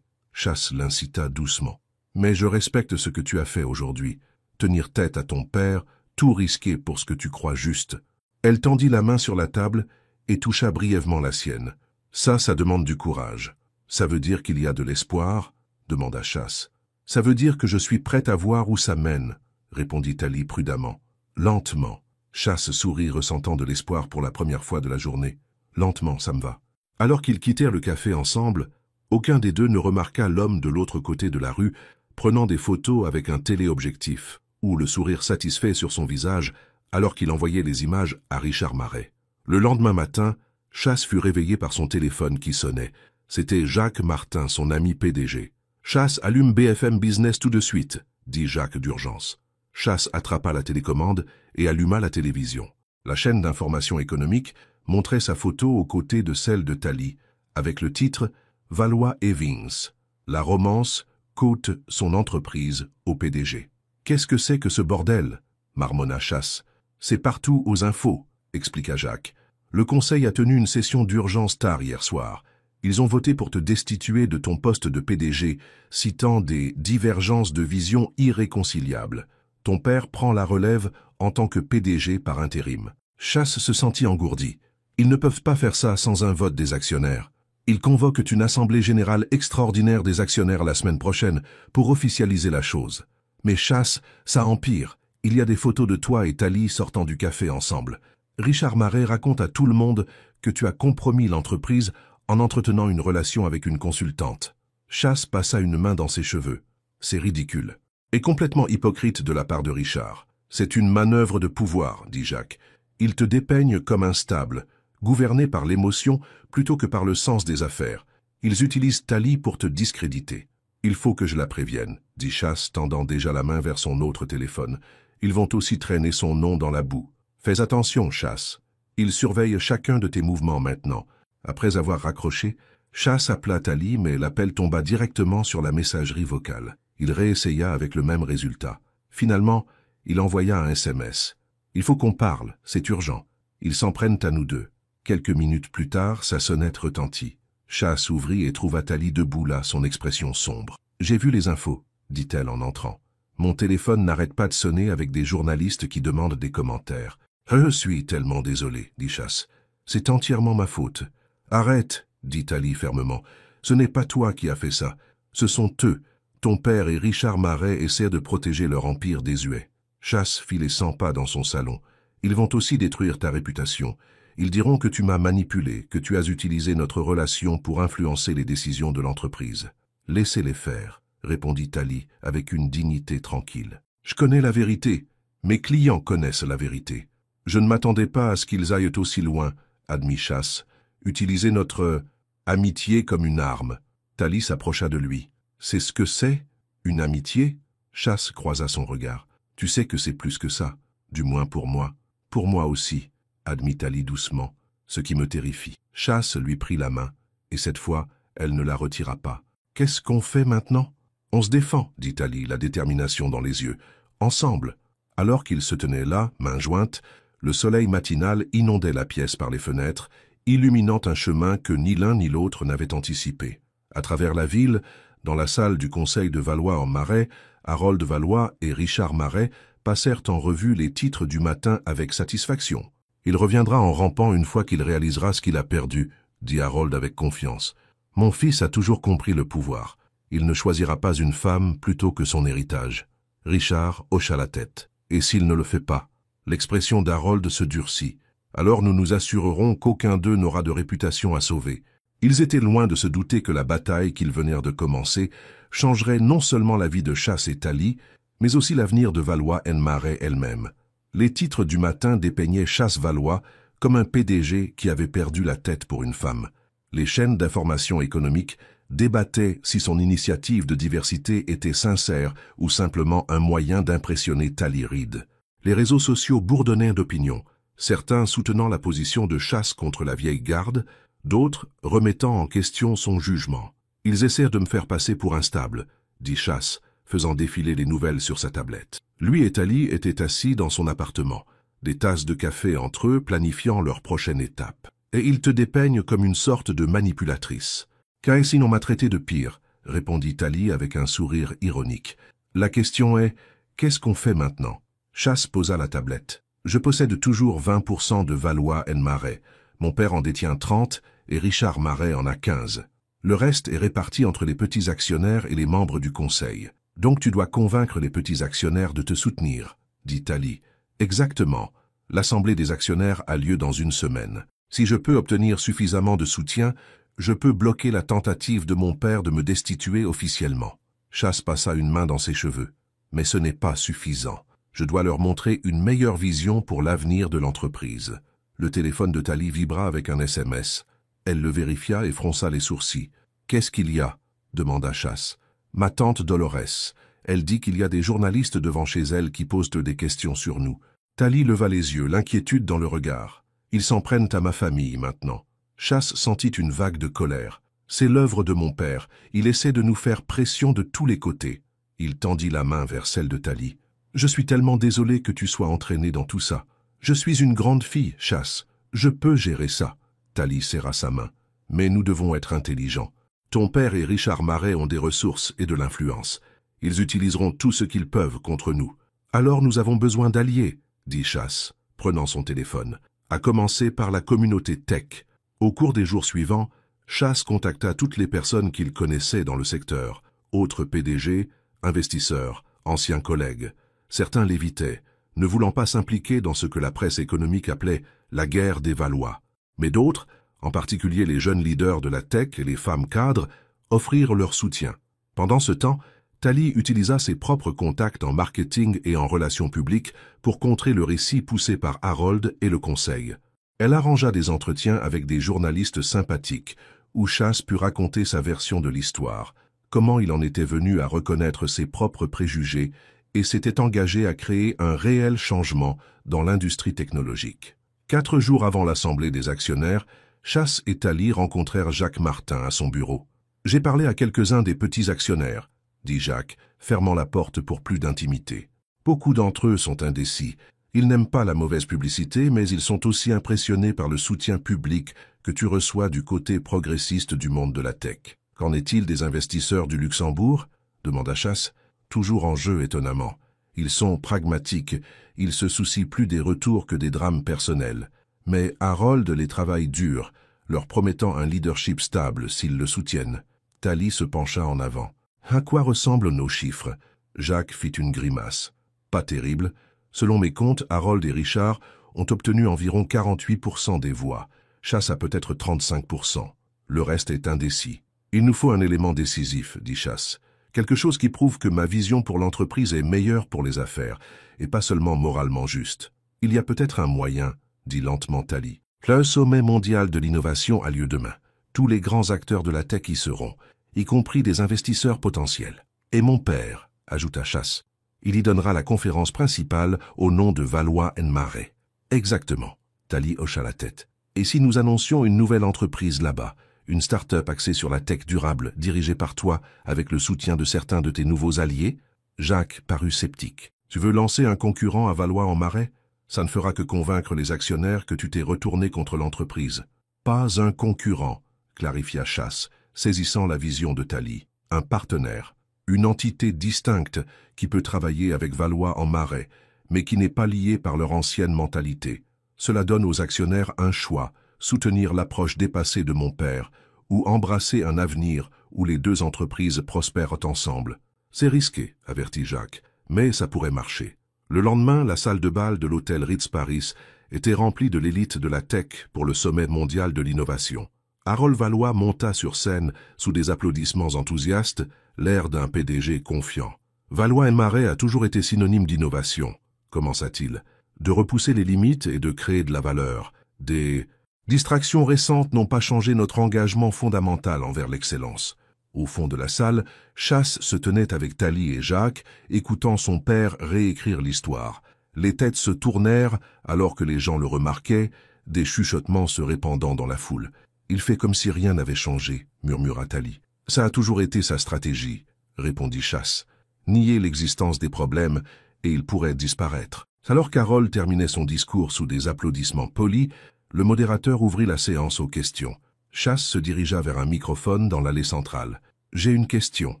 Chasse l'incita doucement. Mais je respecte ce que tu as fait aujourd'hui. Tenir tête à ton père, tout risquer pour ce que tu crois juste. Elle tendit la main sur la table et toucha brièvement la sienne. Ça demande du courage. Ça veut dire qu'il y a de l'espoir, demanda Chasse. Ça veut dire que je suis prête à voir où ça mène, répondit Thalie prudemment. Lentement. Chasse sourit ressentant de l'espoir pour la première fois de la journée. Lentement, ça me va. Alors qu'ils quittèrent le café ensemble, aucun des deux ne remarqua l'homme de l'autre côté de la rue prenant des photos avec un téléobjectif, ou le sourire satisfait sur son visage alors qu'il envoyait les images à Richard Marais. Le lendemain matin, Chasse fut réveillé par son téléphone qui sonnait. C'était Jacques Martin, son ami PDG. « Chasse, allume BFM Business tout de suite », dit Jacques d'urgence. Chasse attrapa la télécommande et alluma la télévision. La chaîne d'information économique montrait sa photo aux côtés de celle de Thalie, avec le titre « Valois & Vince. La romance coûte son entreprise au PDG. » « Qu'est-ce que c'est que ce bordel ?» marmonna Chasse. « C'est partout aux infos, » expliqua Jacques. « Le conseil a tenu une session d'urgence tard hier soir. Ils ont voté pour te destituer de ton poste de PDG, citant des divergences de vision irréconciliables. Ton père prend la relève en tant que PDG par intérim. » Chasse se sentit engourdi. Ils ne peuvent pas faire ça sans un vote des actionnaires. Ils convoquent une assemblée générale extraordinaire des actionnaires la semaine prochaine pour officialiser la chose. Mais Chasse, ça empire. Il y a des photos de toi et Thalie sortant du café ensemble. Richard Marais raconte à tout le monde que tu as compromis l'entreprise en entretenant une relation avec une consultante. Chasse passa une main dans ses cheveux. C'est ridicule. Et complètement hypocrite de la part de Richard. C'est une manœuvre de pouvoir, dit Jacques. Il te dépeigne comme instable, gouverné par l'émotion plutôt que par le sens des affaires. Ils utilisent Thalie pour te discréditer. Il faut que je la prévienne, dit Chasse, tendant déjà la main vers son autre téléphone. Ils vont aussi traîner son nom dans la boue. Fais attention, Chasse. Ils surveillent chacun de tes mouvements maintenant. Après avoir raccroché, Chasse appela Tali, mais l'appel tomba directement sur la messagerie vocale. Il réessaya avec le même résultat. Finalement, il envoya un SMS. « Il faut qu'on parle, c'est urgent. Ils s'en prennent à nous deux. » Quelques minutes plus tard, sa sonnette retentit. Chasse ouvrit et trouva Tali debout là, son expression sombre. « J'ai vu les infos, » dit-elle en entrant. « Mon téléphone n'arrête pas de sonner avec des journalistes qui demandent des commentaires. »« Je suis tellement désolé, » dit Chasse. « C'est entièrement ma faute. »« Arrête, » dit Tali fermement. « Ce n'est pas toi qui as fait ça. Ce sont eux. Ton père et Richard Marais essaient de protéger leur empire désuet. » Chasse fit les 100 pas dans son salon. « Ils vont aussi détruire ta réputation. Ils diront que tu m'as manipulé, que tu as utilisé notre relation pour influencer les décisions de l'entreprise. »« Laissez-les faire, » répondit Tali avec une dignité tranquille. « Je connais la vérité. Mes clients connaissent la vérité. Je ne m'attendais pas à ce qu'ils aillent aussi loin, » admit Chasse. « Utiliser notre amitié comme une arme. » Tali s'approcha de lui. « C'est ce que c'est, une amitié ?» Chasse croisa son regard. « Tu sais que c'est plus que ça, du moins pour moi. »« Pour moi aussi, » admit Tali doucement, ce qui me terrifie. Chasse lui prit la main, et cette fois, elle ne la retira pas. « Qu'est-ce qu'on fait maintenant ?»« On se défend, » dit Tali, la détermination dans les yeux. « Ensemble. » Alors qu'ils se tenaient là, mains jointes, le soleil matinal inondait la pièce par les fenêtres, illuminant un chemin que ni l'un ni l'autre n'avaient anticipé. À travers la ville, dans la salle du conseil de Valois en Marais, Harold Valois et Richard Marais passèrent en revue les titres du matin avec satisfaction. « Il reviendra en rampant une fois qu'il réalisera ce qu'il a perdu, » dit Harold avec confiance. « Mon fils a toujours compris le pouvoir. Il ne choisira pas une femme plutôt que son héritage. » Richard hocha la tête. « Et s'il ne le fait pas ?» L'expression d'Harold se durcit. « Alors nous nous assurerons qu'aucun d'eux n'aura de réputation à sauver. » Ils étaient loin de se douter que la bataille qu'ils venèrent de commencer changerait non seulement la vie de Chasse et Tali, mais aussi l'avenir de Valois en Marais elle-même. Les titres du matin dépeignaient Chasse Valois comme un PDG qui avait perdu la tête pour une femme. Les chaînes d'information économique débattaient si son initiative de diversité était sincère ou simplement un moyen d'impressionner Tali Reid. Les réseaux sociaux bourdonnaient d'opinions, certains soutenant la position de Chasse contre la vieille garde, d'autres remettant en question son jugement. « Ils essaient de me faire passer pour instable, » dit Chasse, faisant défiler les nouvelles sur sa tablette. Lui et Tali étaient assis dans son appartement, des tasses de café entre eux planifiant leur prochaine étape. « Et ils te dépeignent comme une sorte de manipulatrice. »« Caessine, on m'a traité de pire, » répondit Tali avec un sourire ironique. « La question est, qu'est-ce qu'on fait maintenant ?» Chasse posa la tablette. « Je possède toujours 20% de Valois en Marais. Mon père en détient 30 et Richard Marais en a 15. Le reste est réparti entre les petits actionnaires et les membres du conseil. Donc tu dois convaincre les petits actionnaires de te soutenir, » dit Tali. « Exactement. L'assemblée des actionnaires a lieu dans une semaine. Si je peux obtenir suffisamment de soutien, je peux bloquer la tentative de mon père de me destituer officiellement. » Chasse passa une main dans ses cheveux. « Mais ce n'est pas suffisant. Je dois leur montrer une meilleure vision pour l'avenir de l'entreprise. » Le téléphone de Tali vibra avec un SMS. Elle le vérifia et fronça les sourcils. « Qu'est-ce qu'il y a ?» demanda Chasse. « Ma tante Dolores. Elle dit qu'il y a des journalistes devant chez elle qui posent des questions sur nous. » Tali leva les yeux, l'inquiétude dans le regard. « Ils s'en prennent à ma famille maintenant. » Chasse sentit une vague de colère. « C'est l'œuvre de mon père. Il essaie de nous faire pression de tous les côtés. » Il tendit la main vers celle de Tali. « Je suis tellement désolé que tu sois entraînée dans tout ça. Je suis une grande fille, Chasse. Je peux gérer ça. » Tali serra sa main. « Mais nous devons être intelligents. Ton père et Richard Marais ont des ressources et de l'influence. Ils utiliseront tout ce qu'ils peuvent contre nous. Alors nous avons besoin d'alliés, » dit Chasse, prenant son téléphone, à commencer par la communauté tech. Au cours des jours suivants, Chasse contacta toutes les personnes qu'il connaissait dans le secteur, autres PDG, investisseurs, anciens collègues. Certains l'évitaient, ne voulant pas s'impliquer dans ce que la presse économique appelait la guerre des Valois. Mais d'autres, en particulier les jeunes leaders de la tech et les femmes cadres, offrirent leur soutien. Pendant ce temps, Tali utilisa ses propres contacts en marketing et en relations publiques pour contrer le récit poussé par Harold et le conseil. Elle arrangea des entretiens avec des journalistes sympathiques, où Chasse put raconter sa version de l'histoire, comment il en était venu à reconnaître ses propres préjugés et s'était engagé à créer un réel changement dans l'industrie technologique. 4 jours avant l'assemblée des actionnaires, Chasse et Thalie rencontrèrent Jacques Martin à son bureau. « J'ai parlé à quelques-uns des petits actionnaires, » dit Jacques, fermant la porte pour plus d'intimité. « Beaucoup d'entre eux sont indécis. Ils n'aiment pas la mauvaise publicité, mais ils sont aussi impressionnés par le soutien public que tu reçois du côté progressiste du monde de la tech. Qu'en est-il des investisseurs du Luxembourg ?» demanda Chasse, toujours en jeu étonnamment. Ils sont pragmatiques, ils se soucient plus des retours que des drames personnels. Mais Harold les travaille dur, leur promettant un leadership stable s'ils le soutiennent. Thalie se pencha en avant. « À quoi ressemblent nos chiffres ?» Jacques fit une grimace. « Pas terrible. Selon mes comptes, Harold et Richard ont obtenu environ 48% des voix. Chasse a peut-être 35%. Le reste est indécis. Il nous faut un élément décisif, dit Chasse. Quelque chose qui prouve que ma vision pour l'entreprise est meilleure pour les affaires, et pas seulement moralement juste. Il y a peut-être un moyen, dit lentement Thalie. Le sommet mondial de l'innovation a lieu demain. Tous les grands acteurs de la tech y seront, y compris des investisseurs potentiels. Et mon père, ajouta Chasse. Il y donnera la conférence principale au nom de Valois & Marais. Exactement. Thalie hocha la tête. Et si nous annoncions une nouvelle entreprise là-bas, une start-up axée sur la tech durable, dirigée par toi, avec le soutien de certains de tes nouveaux alliés? Jacques parut sceptique. Tu veux lancer un concurrent à Valois & Marais? Ça ne fera que convaincre les actionnaires que tu t'es retourné contre l'entreprise. Pas un concurrent, clarifia Chasse, saisissant la vision de Thalie. Un partenaire, une entité distincte qui peut travailler avec Valois & Marais, mais qui n'est pas liée par leur ancienne mentalité. Cela donne aux actionnaires un choix, soutenir l'approche dépassée de mon père, ou embrasser un avenir où les deux entreprises prospèrent ensemble. C'est risqué, avertit Jacques, mais ça pourrait marcher. Le lendemain, la salle de bal de l'hôtel Ritz Paris était remplie de l'élite de la tech pour le sommet mondial de l'innovation. Harold Valois monta sur scène sous des applaudissements enthousiastes, l'air d'un PDG confiant. Valois & Marais a toujours été synonyme d'innovation, commença-t-il, de repousser les limites et de créer de la valeur. Des distractions récentes n'ont pas changé notre engagement fondamental envers l'excellence. Au fond de la salle, Chasse se tenait avec Thalie et Jacques, écoutant son père réécrire l'histoire. Les têtes se tournèrent alors que les gens le remarquaient, des chuchotements se répandant dans la foule. « Il fait comme si rien n'avait changé », murmura Thalie. « Ça a toujours été sa stratégie », répondit Chasse. « Nier l'existence des problèmes et ils pourraient disparaître. » Alors qu'Harold terminait son discours sous des applaudissements polis, le modérateur ouvrit la séance aux questions. Chasse se dirigea vers un microphone dans l'allée centrale. « J'ai une question »,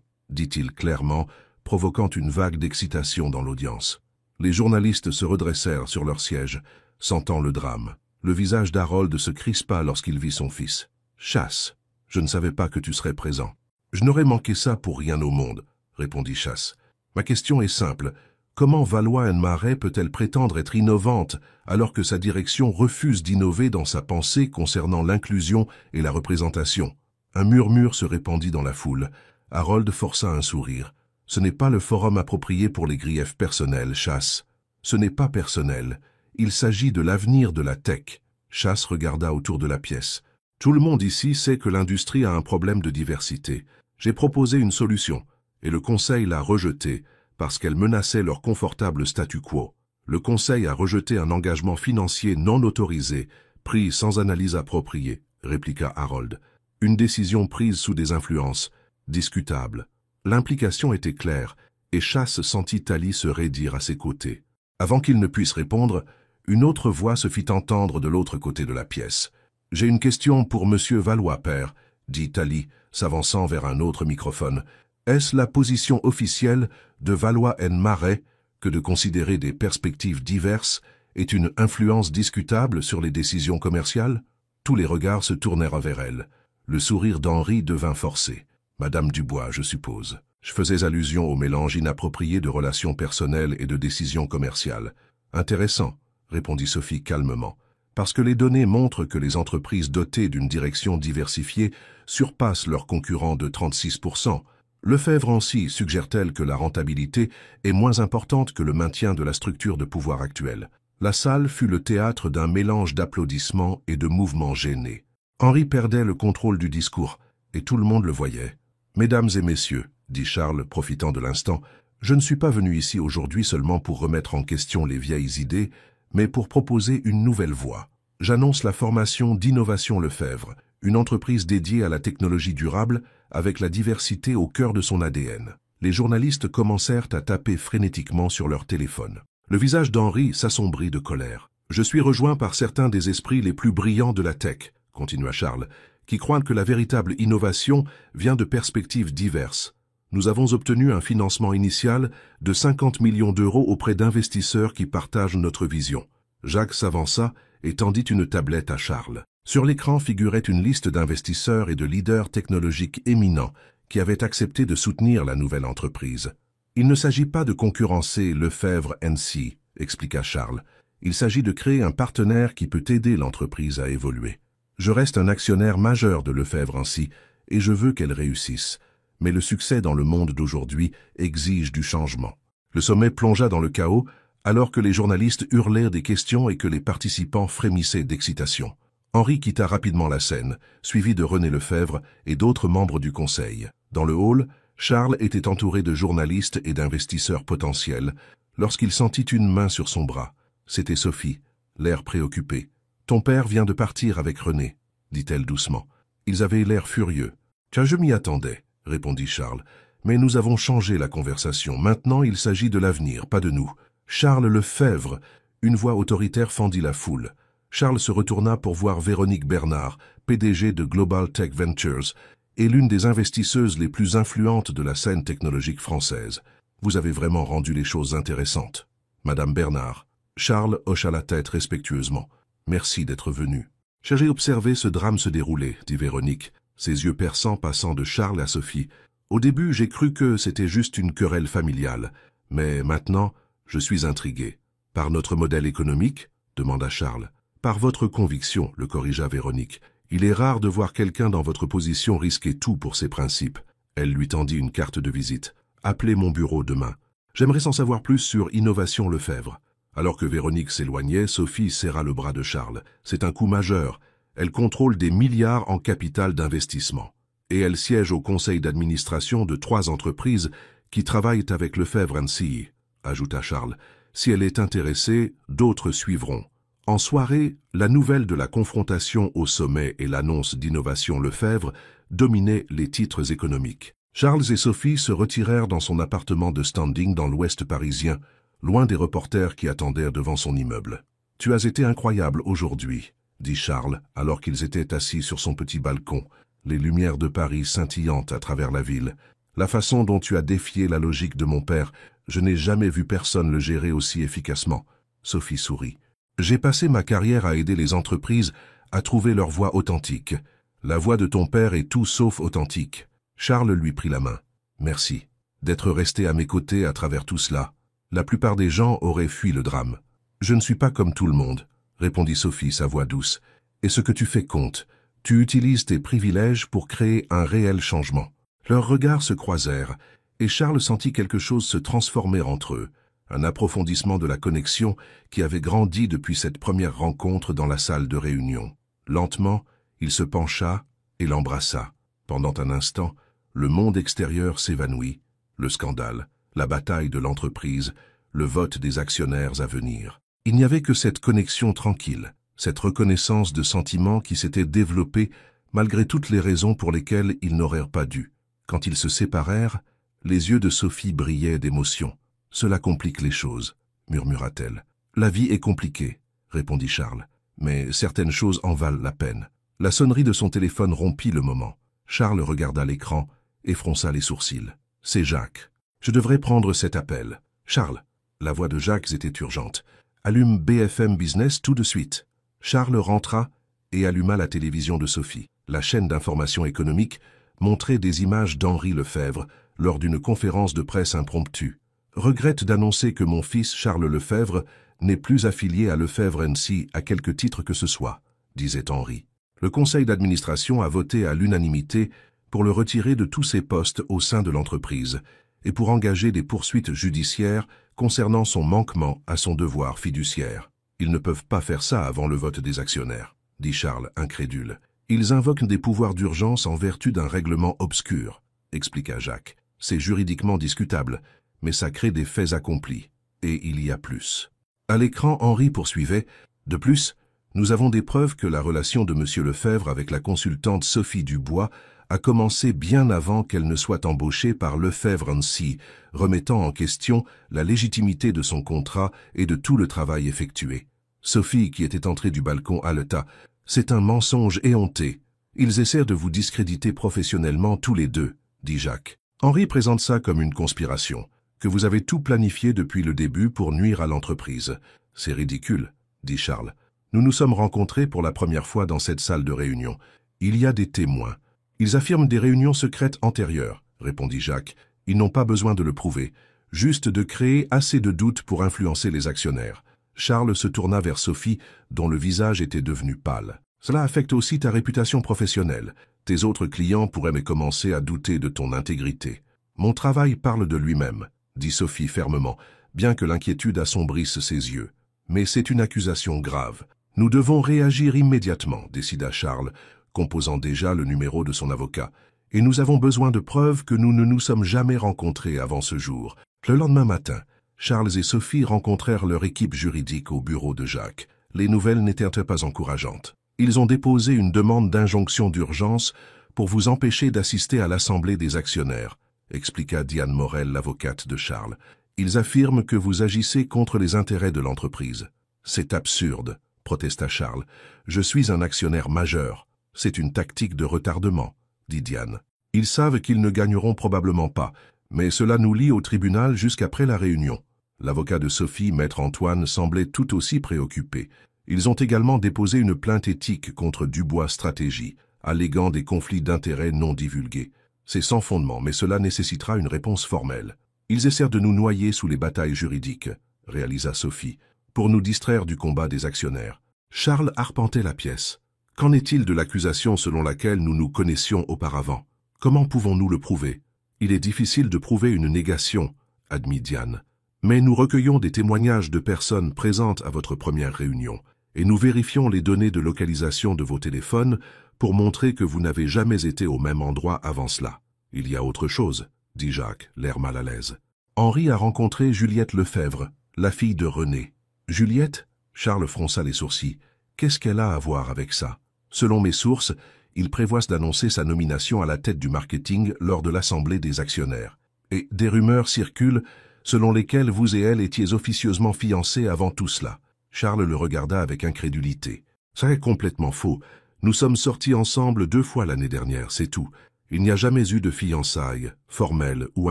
dit-il clairement, provoquant une vague d'excitation dans l'audience. Les journalistes se redressèrent sur leur siège, sentant le drame. Le visage d'Harold se crispa lorsqu'il vit son fils. « Chasse, je ne savais pas que tu serais présent. »« Je n'aurais manqué ça pour rien au monde, » répondit Chasse. « Ma question est simple. Comment Valois & Marais peut-elle prétendre être innovante alors que sa direction refuse d'innover dans sa pensée concernant l'inclusion et la représentation ?» Un murmure se répandit dans la foule. Harold força un sourire. « Ce n'est pas le forum approprié pour les griefs personnels, Chasse. Ce n'est pas personnel. Il s'agit de l'avenir de la tech. » Chasse regarda autour de la pièce. « Tout le monde ici sait que l'industrie a un problème de diversité. J'ai proposé une solution, et le Conseil l'a rejetée, parce qu'elle menaçait leur confortable statu quo. Le Conseil a rejeté un engagement financier non autorisé, pris sans analyse appropriée, répliqua Harold. Une décision prise sous des influences, discutable. L'implication était claire, et Chasse sentit Thalie se raidir à ses côtés. Avant qu'il ne puisse répondre, une autre voix se fit entendre de l'autre côté de la pièce. « J'ai une question pour Monsieur Valois, père, » dit Thalie, s'avançant vers un autre microphone. « Est-ce la position officielle de Valois & Marais que de considérer des perspectives diverses est une influence discutable sur les décisions commerciales ?» Tous les regards se tournèrent vers elle. Le sourire d'Henri devint forcé. « Madame Dubois, je suppose. Je faisais allusion au mélange inapproprié de relations personnelles et de décisions commerciales. »« Intéressant, » répondit Sophie calmement. « Parce que les données montrent que les entreprises dotées d'une direction diversifiée surpassent leurs concurrents de 36%. Lefebvre-Ancy suggère-t-elle que la rentabilité est moins importante que le maintien de la structure de pouvoir actuelle. La salle fut le théâtre d'un mélange d'applaudissements et de mouvements gênés. Henri perdait le contrôle du discours, et tout le monde le voyait. « Mesdames et messieurs, » dit Charles, profitant de l'instant, « je ne suis pas venu ici aujourd'hui seulement pour remettre en question les vieilles idées, mais pour proposer une nouvelle voie. j'annonce la formation d'Innovation Lefebvre, une entreprise dédiée à la technologie durable avec la diversité au cœur de son ADN. Les journalistes commencèrent à taper frénétiquement sur leur téléphone. Le visage d'Henri s'assombrit de colère. « Je suis rejoint par certains des esprits les plus brillants de la tech », continua Charles, qui croient que la véritable innovation vient de perspectives diverses. Nous avons obtenu un financement initial de 50 millions d'euros auprès d'investisseurs qui partagent notre vision. Jacques s'avança et tendit une tablette à Charles. Sur l'écran figurait une liste d'investisseurs et de leaders technologiques éminents qui avaient accepté de soutenir la nouvelle entreprise. « Il ne s'agit pas de concurrencer Lefebvre & Cie », expliqua Charles. « Il s'agit de créer un partenaire qui peut aider l'entreprise à évoluer. Je reste un actionnaire majeur de Lefebvre & Cie et je veux qu'elle réussisse. Mais le succès dans le monde d'aujourd'hui exige du changement. » Le sommet plongea dans le chaos alors que les journalistes hurlèrent des questions et que les participants frémissaient d'excitation. Henri quitta rapidement la scène, suivi de René Lefebvre et d'autres membres du conseil. Dans le hall, Charles était entouré de journalistes et d'investisseurs potentiels lorsqu'il sentit une main sur son bras. C'était Sophie, l'air préoccupé. « Ton père vient de partir avec René, » dit-elle doucement. Ils avaient l'air furieux. « Tiens, je m'y attendais, » répondit Charles. « Mais nous avons changé la conversation. Maintenant, il s'agit de l'avenir, pas de nous. » Charles Lefebvre, une voix autoritaire fendit la foule. Charles se retourna pour voir Véronique Bernard, PDG de Global Tech Ventures, et l'une des investisseuses les plus influentes de la scène technologique française. « Vous avez vraiment rendu les choses intéressantes. » Madame Bernard. Charles hocha la tête respectueusement. « Merci d'être venu. »« J'ai observé ce drame se dérouler, » dit Véronique, ses yeux perçants passant de Charles à Sophie. « Au début, j'ai cru que c'était juste une querelle familiale, mais maintenant, je suis intrigué. »« Par notre modèle économique ?» demanda Charles. « Par votre conviction, » le corrigea Véronique. « Il est rare de voir quelqu'un dans votre position risquer tout pour ses principes. » Elle lui tendit une carte de visite. « Appelez mon bureau demain. J'aimerais en savoir plus sur Innovation Lefebvre. » Alors que Véronique s'éloignait, Sophie serra le bras de Charles. « C'est un coup majeur. Elle contrôle des milliards en capital d'investissement. Et elle siège au conseil d'administration de 3 entreprises qui travaillent avec Lefebvre & Cie, » ajouta Charles. « Si elle est intéressée, d'autres suivront. » En soirée, la nouvelle de la confrontation au sommet et l'annonce d'Innovation Lefebvre dominaient les titres économiques. Charles et Sophie se retirèrent dans son appartement de standing dans l'ouest parisien, loin des reporters qui attendaient devant son immeuble. « Tu as été incroyable aujourd'hui, » dit Charles, alors qu'ils étaient assis sur son petit balcon, les lumières de Paris scintillantes à travers la ville. « La façon dont tu as défié la logique de mon père, je n'ai jamais vu personne le gérer aussi efficacement. » Sophie sourit. « J'ai passé ma carrière à aider les entreprises à trouver leur voix authentique. La voix de ton père est tout sauf authentique. » Charles lui prit la main. « Merci d'être resté à mes côtés à travers tout cela. La plupart des gens auraient fui le drame. »« Je ne suis pas comme tout le monde, » répondit Sophie, sa voix douce. « Et ce que tu fais compte. Tu utilises tes privilèges pour créer un réel changement. » Leurs regards se croisèrent, et Charles sentit quelque chose se transformer entre eux, un approfondissement de la connexion qui avait grandi depuis cette première rencontre dans la salle de réunion. Lentement, il se pencha et l'embrassa. Pendant un instant, le monde extérieur s'évanouit, le scandale, la bataille de l'entreprise, le vote des actionnaires à venir. Il n'y avait que cette connexion tranquille, cette reconnaissance de sentiments qui s'était développée malgré toutes les raisons pour lesquelles ils n'auraient pas dû. Quand ils se séparèrent, les yeux de Sophie brillaient d'émotion. « Cela complique les choses, » murmura-t-elle. « La vie est compliquée, » répondit Charles, « mais certaines choses en valent la peine. » La sonnerie de son téléphone rompit le moment. Charles regarda l'écran et fronça les sourcils. « C'est Jacques. Je devrais prendre cet appel. »« Charles !» La voix de Jacques était urgente. « Allume BFM Business tout de suite. » Charles rentra et alluma la télévision de Sophie. La chaîne d'information économique montrait des images d'Henri Lefebvre lors d'une conférence de presse impromptue. « Regrette d'annoncer que mon fils Charles Lefebvre n'est plus affilié à Lefebvre & Cie à quelque titre que ce soit, » disait Henri. Le conseil d'administration a voté à l'unanimité pour le retirer de tous ses postes au sein de l'entreprise et pour engager des poursuites judiciaires concernant son manquement à son devoir fiduciaire. « Ils ne peuvent pas faire ça avant le vote des actionnaires, » dit Charles, incrédule. « Ils invoquent des pouvoirs d'urgence en vertu d'un règlement obscur, » expliqua Jacques. « C'est juridiquement discutable, mais ça crée des faits accomplis. Et il y a plus. » À l'écran, Henri poursuivait. « De plus, Nous avons des preuves que la relation de M. Lefebvre avec la consultante Sophie Dubois a commencé bien avant qu'elle ne soit embauchée par Lefebvre & Cie, remettant en question la légitimité de son contrat et de tout le travail effectué. Sophie, qui était entrée du balcon, haleta. « C'est un mensonge éhonté. Ils essaient de vous discréditer professionnellement tous les deux, » dit Jacques. Henri présente ça comme une conspiration, que vous avez tout planifié depuis le début pour nuire à l'entreprise. C'est ridicule, dit Charles. Nous nous sommes rencontrés pour la première fois dans cette salle de réunion. Il y a des témoins. Ils affirment des réunions secrètes antérieures, répondit Jacques. Ils n'ont pas besoin de le prouver, juste de créer assez de doutes pour influencer les actionnaires. Charles se tourna vers Sophie, dont le visage était devenu pâle. Cela affecte aussi ta réputation professionnelle. Tes autres clients pourraient me commencer à douter de ton intégrité. Mon travail parle de lui-même, dit Sophie fermement, bien que l'inquiétude assombrisse ses yeux. Mais c'est une accusation grave. Nous devons réagir immédiatement, décida Charles, composant déjà le numéro de son avocat. Et nous avons besoin de preuves que nous ne nous sommes jamais rencontrés avant ce jour. Le lendemain matin, Charles et Sophie rencontrèrent leur équipe juridique au bureau de Jacques. Les nouvelles n'étaient pas encourageantes. Ils ont déposé une demande d'injonction d'urgence pour vous empêcher d'assister à l'assemblée des actionnaires, expliqua Diane Morel, l'avocate de Charles. Ils affirment que vous agissez contre les intérêts de l'entreprise. C'est absurde, protesta Charles. Je suis un actionnaire majeur. C'est une tactique de retardement, dit Diane. Ils savent qu'ils ne gagneront probablement pas, mais cela nous lie au tribunal jusqu'après la réunion. L'avocat de Sophie, maître Antoine, semblait tout aussi préoccupé. Ils ont également déposé une plainte éthique contre Dubois Stratégie, alléguant des conflits d'intérêts non divulgués. C'est sans fondement, mais cela nécessitera une réponse formelle. Ils essaient de nous noyer sous les batailles juridiques, réalisa Sophie, pour nous distraire du combat des actionnaires. Charles arpentait la pièce. Qu'en est-il de l'accusation selon laquelle nous nous connaissions auparavant? Comment pouvons-nous le prouver? Il est difficile de prouver une négation, admit Diane. Mais nous recueillons des témoignages de personnes présentes à votre première réunion, et nous vérifions les données de localisation de vos téléphones pour montrer que vous n'avez jamais été au même endroit avant cela. Il y a autre chose, dit Jacques, l'air mal à l'aise. Henri a rencontré Juliette Lefebvre, la fille de René. Juliette? Charles fronça les sourcils. Qu'est-ce qu'elle a à voir avec ça? Selon mes sources, ils prévoient d'annoncer sa nomination à la tête du marketing lors de l'assemblée des actionnaires. Et des rumeurs circulent selon lesquelles vous et elle étiez officieusement fiancés avant tout cela. Charles le regarda avec incrédulité. Ça est complètement faux. Nous sommes sortis ensemble 2 fois l'année dernière, c'est tout. Il n'y a jamais eu de fiançailles, formelles ou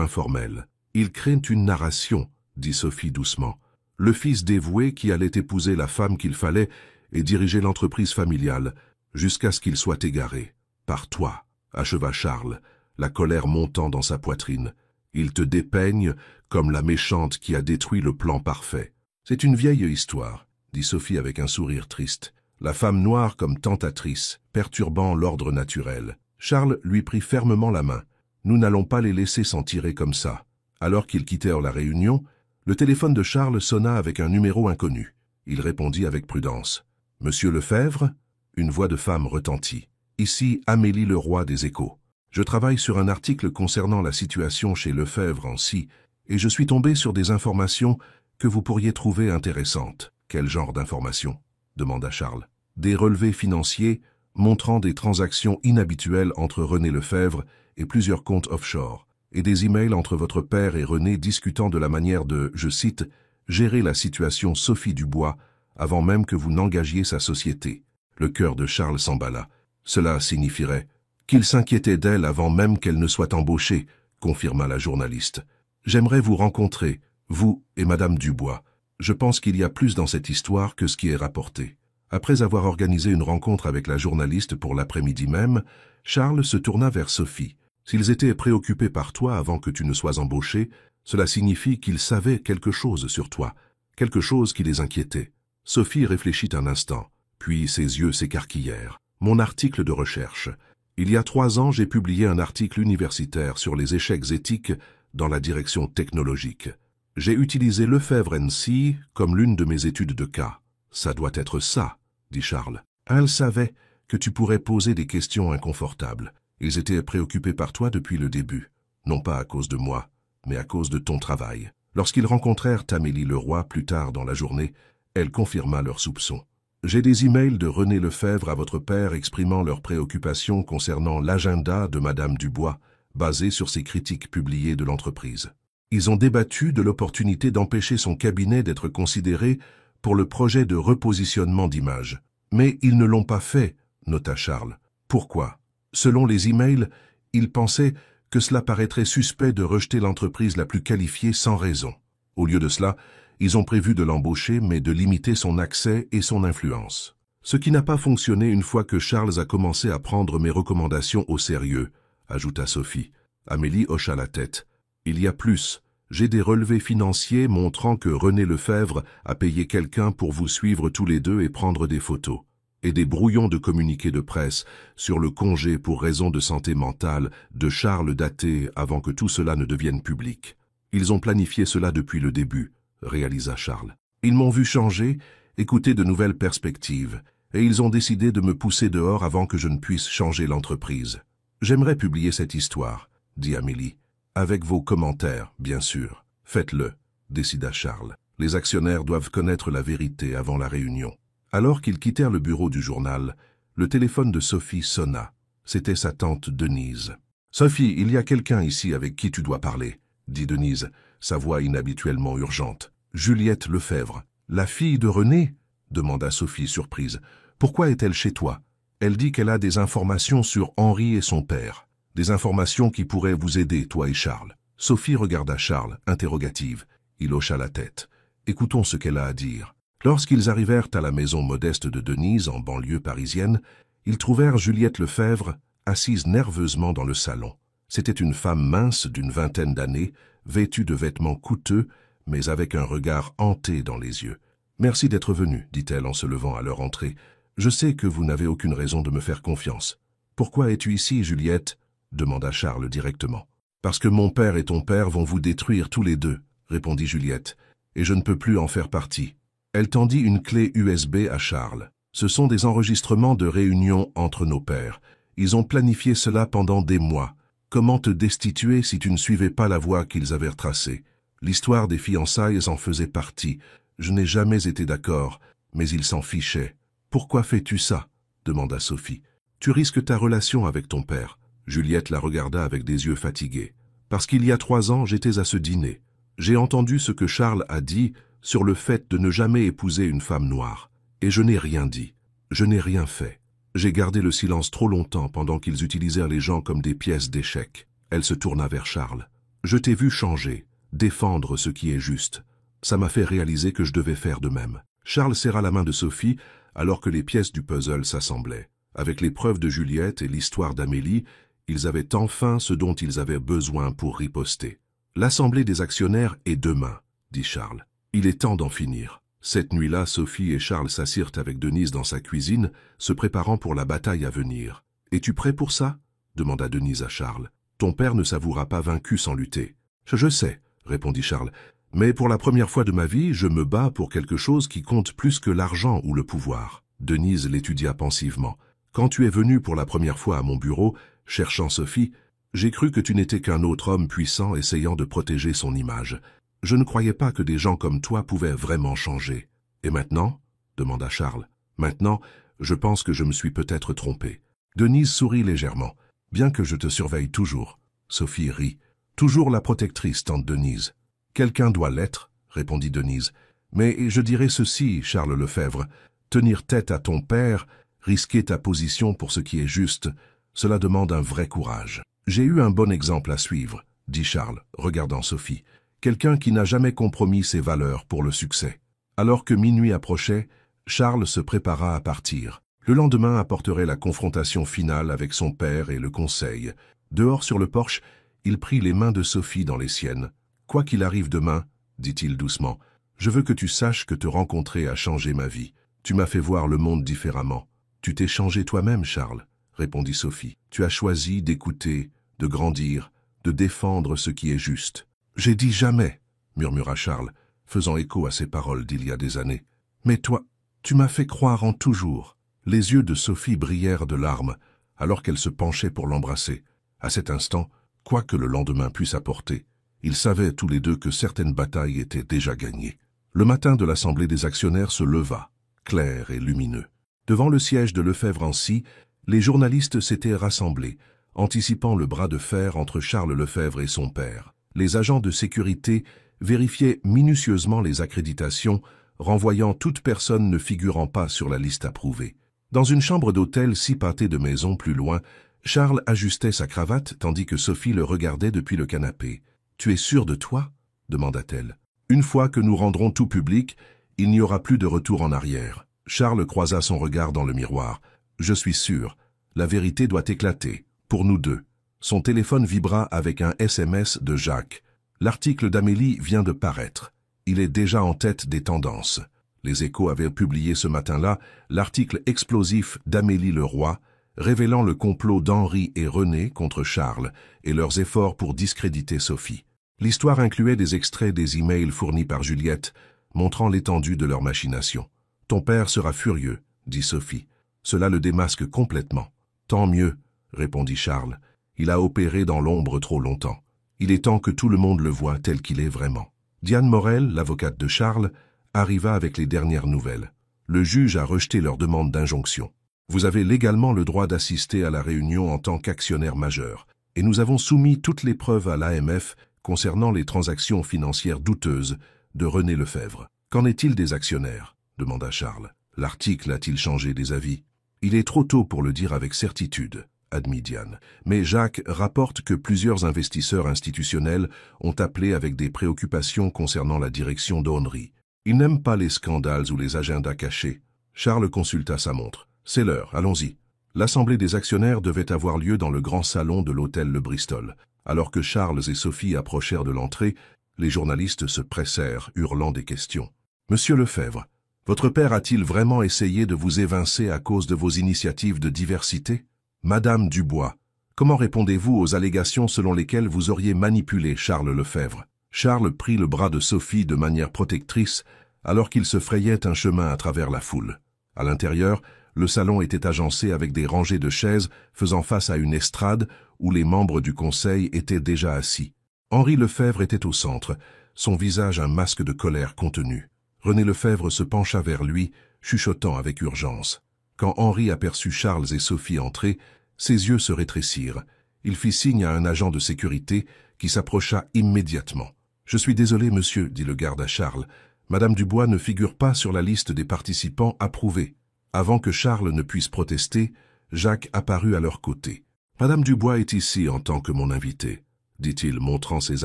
informelles. Il crée une narration, dit Sophie doucement. Le fils dévoué qui allait épouser la femme qu'il fallait et diriger l'entreprise familiale, jusqu'à ce qu'il soit égaré. Par toi, acheva Charles, la colère montant dans sa poitrine. Il te dépeigne comme la méchante qui a détruit le plan parfait. C'est une vieille histoire, dit Sophie avec un sourire triste. La femme noire comme tentatrice, perturbant l'ordre naturel. Charles lui prit fermement la main. Nous n'allons pas les laisser s'en tirer comme ça. Alors qu'ils quittèrent la réunion, le téléphone de Charles sonna avec un numéro inconnu. Il répondit avec prudence. « Monsieur Lefebvre ?» Une voix de femme retentit. « Ici Amélie Leroy des Échos. Je travaille sur un article concernant la situation chez Lefebvre & Cie, et je suis tombé sur des informations que vous pourriez trouver intéressantes. » « Quel genre d'informations ?» demanda Charles. « Des relevés financiers montrant des transactions inhabituelles entre René Lefebvre et plusieurs comptes offshore, et des emails entre votre père et René discutant de la manière de, je cite, « gérer la situation Sophie Dubois avant même que vous n'engagiez sa société. » Le cœur de Charles s'emballa. Cela signifierait qu'il s'inquiétait d'elle avant même qu'elle ne soit embauchée, confirma la journaliste. « J'aimerais vous rencontrer, vous et Madame Dubois. Je pense qu'il y a plus dans cette histoire que ce qui est rapporté. » Après avoir organisé une rencontre avec la journaliste pour l'après-midi même, Charles se tourna vers Sophie. « S'ils étaient préoccupés par toi avant que tu ne sois embauchée, cela signifie qu'ils savaient quelque chose sur toi, quelque chose qui les inquiétait. » Sophie réfléchit un instant, puis ses yeux s'écarquillèrent. « Mon article de recherche. Il y a 3 ans, j'ai publié un article universitaire sur les échecs éthiques dans la direction technologique. J'ai utilisé Lefebvre & Cie comme l'une de mes études de cas. Ça doit être ça, dit Charles. Elle savait que tu pourrais poser des questions inconfortables. Ils étaient préoccupés par toi depuis le début, non pas à cause de moi, mais à cause de ton travail. Lorsqu'ils rencontrèrent Amélie Leroy plus tard dans la journée, elle confirma leurs soupçons. J'ai des emails de René Lefebvre à votre père exprimant leurs préoccupations concernant l'agenda de Madame Dubois, basé sur ses critiques publiées de l'entreprise. Ils ont débattu de l'opportunité d'empêcher son cabinet d'être considéré pour le projet de repositionnement d'image. Mais ils ne l'ont pas fait, nota Charles. Pourquoi? Selon les emails, ils pensaient que cela paraîtrait suspect de rejeter l'entreprise la plus qualifiée sans raison. Au lieu de cela, ils ont prévu de l'embaucher, mais de limiter son accès et son influence. Ce qui n'a pas fonctionné une fois que Charles a commencé à prendre mes recommandations au sérieux, ajouta Sophie. Amélie hocha la tête. Il y a plus. J'ai des relevés financiers montrant que René Lefebvre a payé quelqu'un pour vous suivre tous les deux et prendre des photos. Et des brouillons de communiqués de presse sur le congé pour raison de santé mentale de Charles datés avant que tout cela ne devienne public. Ils ont planifié cela depuis le début, réalisa Charles. Ils m'ont vu changer, écouter de nouvelles perspectives, et ils ont décidé de me pousser dehors avant que je ne puisse changer l'entreprise. J'aimerais publier cette histoire, dit Amélie. Avec vos commentaires, bien sûr. Faites-le, décida Charles. Les actionnaires doivent connaître la vérité avant la réunion. Alors qu'ils quittèrent le bureau du journal, le téléphone de Sophie sonna. C'était sa tante Denise. « Sophie, il y a quelqu'un ici avec qui tu dois parler, » dit Denise, sa voix inhabituellement urgente. « Juliette Lefebvre. »« La fille de René ?» demanda Sophie surprise. « Pourquoi est-elle chez toi? Elle dit qu'elle a des informations sur Henri et son père. Des informations qui pourraient vous aider, toi et Charles. » Sophie regarda Charles, interrogative. Il hocha la tête. « Écoutons ce qu'elle a à dire. » Lorsqu'ils arrivèrent à la maison modeste de Denise, en banlieue parisienne, ils trouvèrent Juliette Lefebvre assise nerveusement dans le salon. C'était une femme mince d'une vingtaine d'années, vêtue de vêtements coûteux, mais avec un regard hanté dans les yeux. « Merci d'être venu, dit-elle en se levant à leur entrée. « Je sais que vous n'avez aucune raison de me faire confiance. »« Pourquoi es-tu ici, Juliette ?» demanda Charles directement. « Parce que mon père et ton père vont vous détruire tous les deux, » répondit Juliette, « et je ne peux plus en faire partie. » Elle tendit une clé USB à Charles. « Ce sont des enregistrements de réunions entre nos pères. Ils ont planifié cela pendant des mois. Comment te destituer si tu ne suivais pas la voie qu'ils avaient tracée? L'histoire des fiançailles en faisait partie. Je n'ai jamais été d'accord, mais ils s'en fichaient. « Pourquoi fais-tu ça ?» demanda Sophie. « Tu risques ta relation avec ton père. » Juliette la regarda avec des yeux fatigués. « Parce qu'il y a 3 ans, j'étais à ce dîner. J'ai entendu ce que Charles a dit sur le fait de ne jamais épouser une femme noire. Et je n'ai rien dit. Je n'ai rien fait. J'ai gardé le silence trop longtemps pendant qu'ils utilisèrent les gens comme des pièces d'échecs. » Elle se tourna vers Charles. « Je t'ai vu changer, défendre ce qui est juste. Ça m'a fait réaliser que je devais faire de même. » Charles serra la main de Sophie alors que les pièces du puzzle s'assemblaient. Avec les preuves de Juliette et l'histoire d'Amélie, ils avaient enfin ce dont ils avaient besoin pour riposter. « L'assemblée des actionnaires est demain, » dit Charles. « Il est temps d'en finir. » Cette nuit-là, Sophie et Charles s'assirent avec Denise dans sa cuisine, se préparant pour la bataille à venir. « Es-tu prêt pour ça ?» demanda Denise à Charles. « Ton père ne s'avouera pas vaincu sans lutter. »« Je sais, » répondit Charles. « Mais pour la première fois de ma vie, je me bats pour quelque chose qui compte plus que l'argent ou le pouvoir. » Denise l'étudia pensivement. « Quand tu es venu pour la première fois à mon bureau, cherchant Sophie, j'ai cru que tu n'étais qu'un autre homme puissant essayant de protéger son image. Je ne croyais pas que des gens comme toi pouvaient vraiment changer. Et maintenant ?» demanda Charles. « Maintenant, je pense que je me suis peut-être trompé. » Denise sourit légèrement. « Bien que je te surveille toujours. » Sophie rit. « Toujours la protectrice, tante Denise. »« Quelqu'un doit l'être, » répondit Denise. « Mais je dirais ceci, Charles Lefebvre. Tenir tête à ton père, risquer ta position pour ce qui est juste, cela demande un vrai courage. »« J'ai eu un bon exemple à suivre, » dit Charles, regardant Sophie. Quelqu'un qui n'a jamais compromis ses valeurs pour le succès. Alors que minuit approchait, Charles se prépara à partir. Le lendemain apporterait la confrontation finale avec son père et le conseil. Dehors sur le porche, il prit les mains de Sophie dans les siennes. « Quoi qu'il arrive demain, » dit-il doucement, « je veux que tu saches que te rencontrer a changé ma vie. Tu m'as fait voir le monde différemment. »« Tu t'es changé toi-même, Charles, » répondit Sophie. « Tu as choisi d'écouter, de grandir, de défendre ce qui est juste. »« J'ai dit jamais, » murmura Charles, faisant écho à ses paroles d'il y a des années. « Mais toi, tu m'as fait croire en toujours. » Les yeux de Sophie brillèrent de larmes, alors qu'elle se penchait pour l'embrasser. À cet instant, quoi que le lendemain puisse apporter, ils savaient tous les deux que certaines batailles étaient déjà gagnées. Le matin de l'assemblée des actionnaires se leva. clair et lumineux. Devant le siège de Lefebvre-Ancy, les journalistes s'étaient rassemblés, anticipant le bras de fer entre Charles Lefebvre et son père. Les agents de sécurité vérifiaient minutieusement les accréditations, renvoyant toute personne ne figurant pas sur la liste approuvée. Dans une chambre d'hôtel si pâtée de maison plus loin, Charles ajustait sa cravate tandis que Sophie le regardait depuis le canapé. « Tu es sûr de toi ?» demanda-t-elle. « Une fois que nous rendrons tout public, il n'y aura plus de retour en arrière. » Charles croisa son regard dans le miroir. « Je suis sûr. La vérité doit éclater. Pour nous deux. » Son téléphone vibra avec un SMS de Jacques. L'article d'Amélie vient de paraître. Il est déjà en tête des tendances. Les Échos avaient publié ce matin-là l'article explosif d'Amélie Leroy, révélant le complot d'Henri et René contre Charles et leurs efforts pour discréditer Sophie. L'histoire incluait des extraits des emails fournis par Juliette, montrant l'étendue de leur machination. « Ton père sera furieux, » dit Sophie. « Cela le démasque complètement. »« Tant mieux, » répondit Charles. « Il a opéré dans l'ombre trop longtemps. Il est temps que tout le monde le voie tel qu'il est vraiment. » Diane Morel, l'avocate de Charles, arriva avec les dernières nouvelles. Le juge a rejeté leur demande d'injonction. Vous avez légalement le droit d'assister à la réunion en tant qu'actionnaire majeur, et nous avons soumis toutes les preuves à l'AMF concernant les transactions financières douteuses de René Lefebvre. Qu'en est-il des actionnaires ? Demanda Charles. L'article a-t-il changé des avis ? Il est trop tôt pour le dire avec certitude, admit Diane. Mais Jacques rapporte que plusieurs investisseurs institutionnels ont appelé avec des préoccupations concernant la direction d'Henri. Ils n'aiment pas les scandales ou les agendas cachés. Charles consulta sa montre. C'est l'heure, allons-y. L'assemblée des actionnaires devait avoir lieu dans le grand salon de l'hôtel Le Bristol. Alors que Charles et Sophie approchèrent de l'entrée, les journalistes se pressèrent, hurlant des questions. « Monsieur Lefebvre, votre père a-t-il vraiment essayé de vous évincer à cause de vos initiatives de diversité ? Madame Dubois, comment répondez-vous aux allégations selon lesquelles vous auriez manipulé Charles Lefebvre ?» Charles prit le bras de Sophie de manière protectrice alors qu'il se frayait un chemin à travers la foule. À l'intérieur, le salon était agencé avec des rangées de chaises faisant face à une estrade où les membres du conseil étaient déjà assis. Henri Lefebvre était au centre, son visage un masque de colère contenue. René Lefebvre se pencha vers lui, chuchotant avec urgence. Quand Henri aperçut Charles et Sophie entrer, ses yeux se rétrécirent. Il fit signe à un agent de sécurité qui s'approcha immédiatement. « Je suis désolé, monsieur, » dit le garde à Charles. « Madame Dubois ne figure pas sur la liste des participants approuvés. » Avant que Charles ne puisse protester, Jacques apparut à leur côté. « Madame Dubois est ici en tant que mon invitée, » dit-il, montrant ses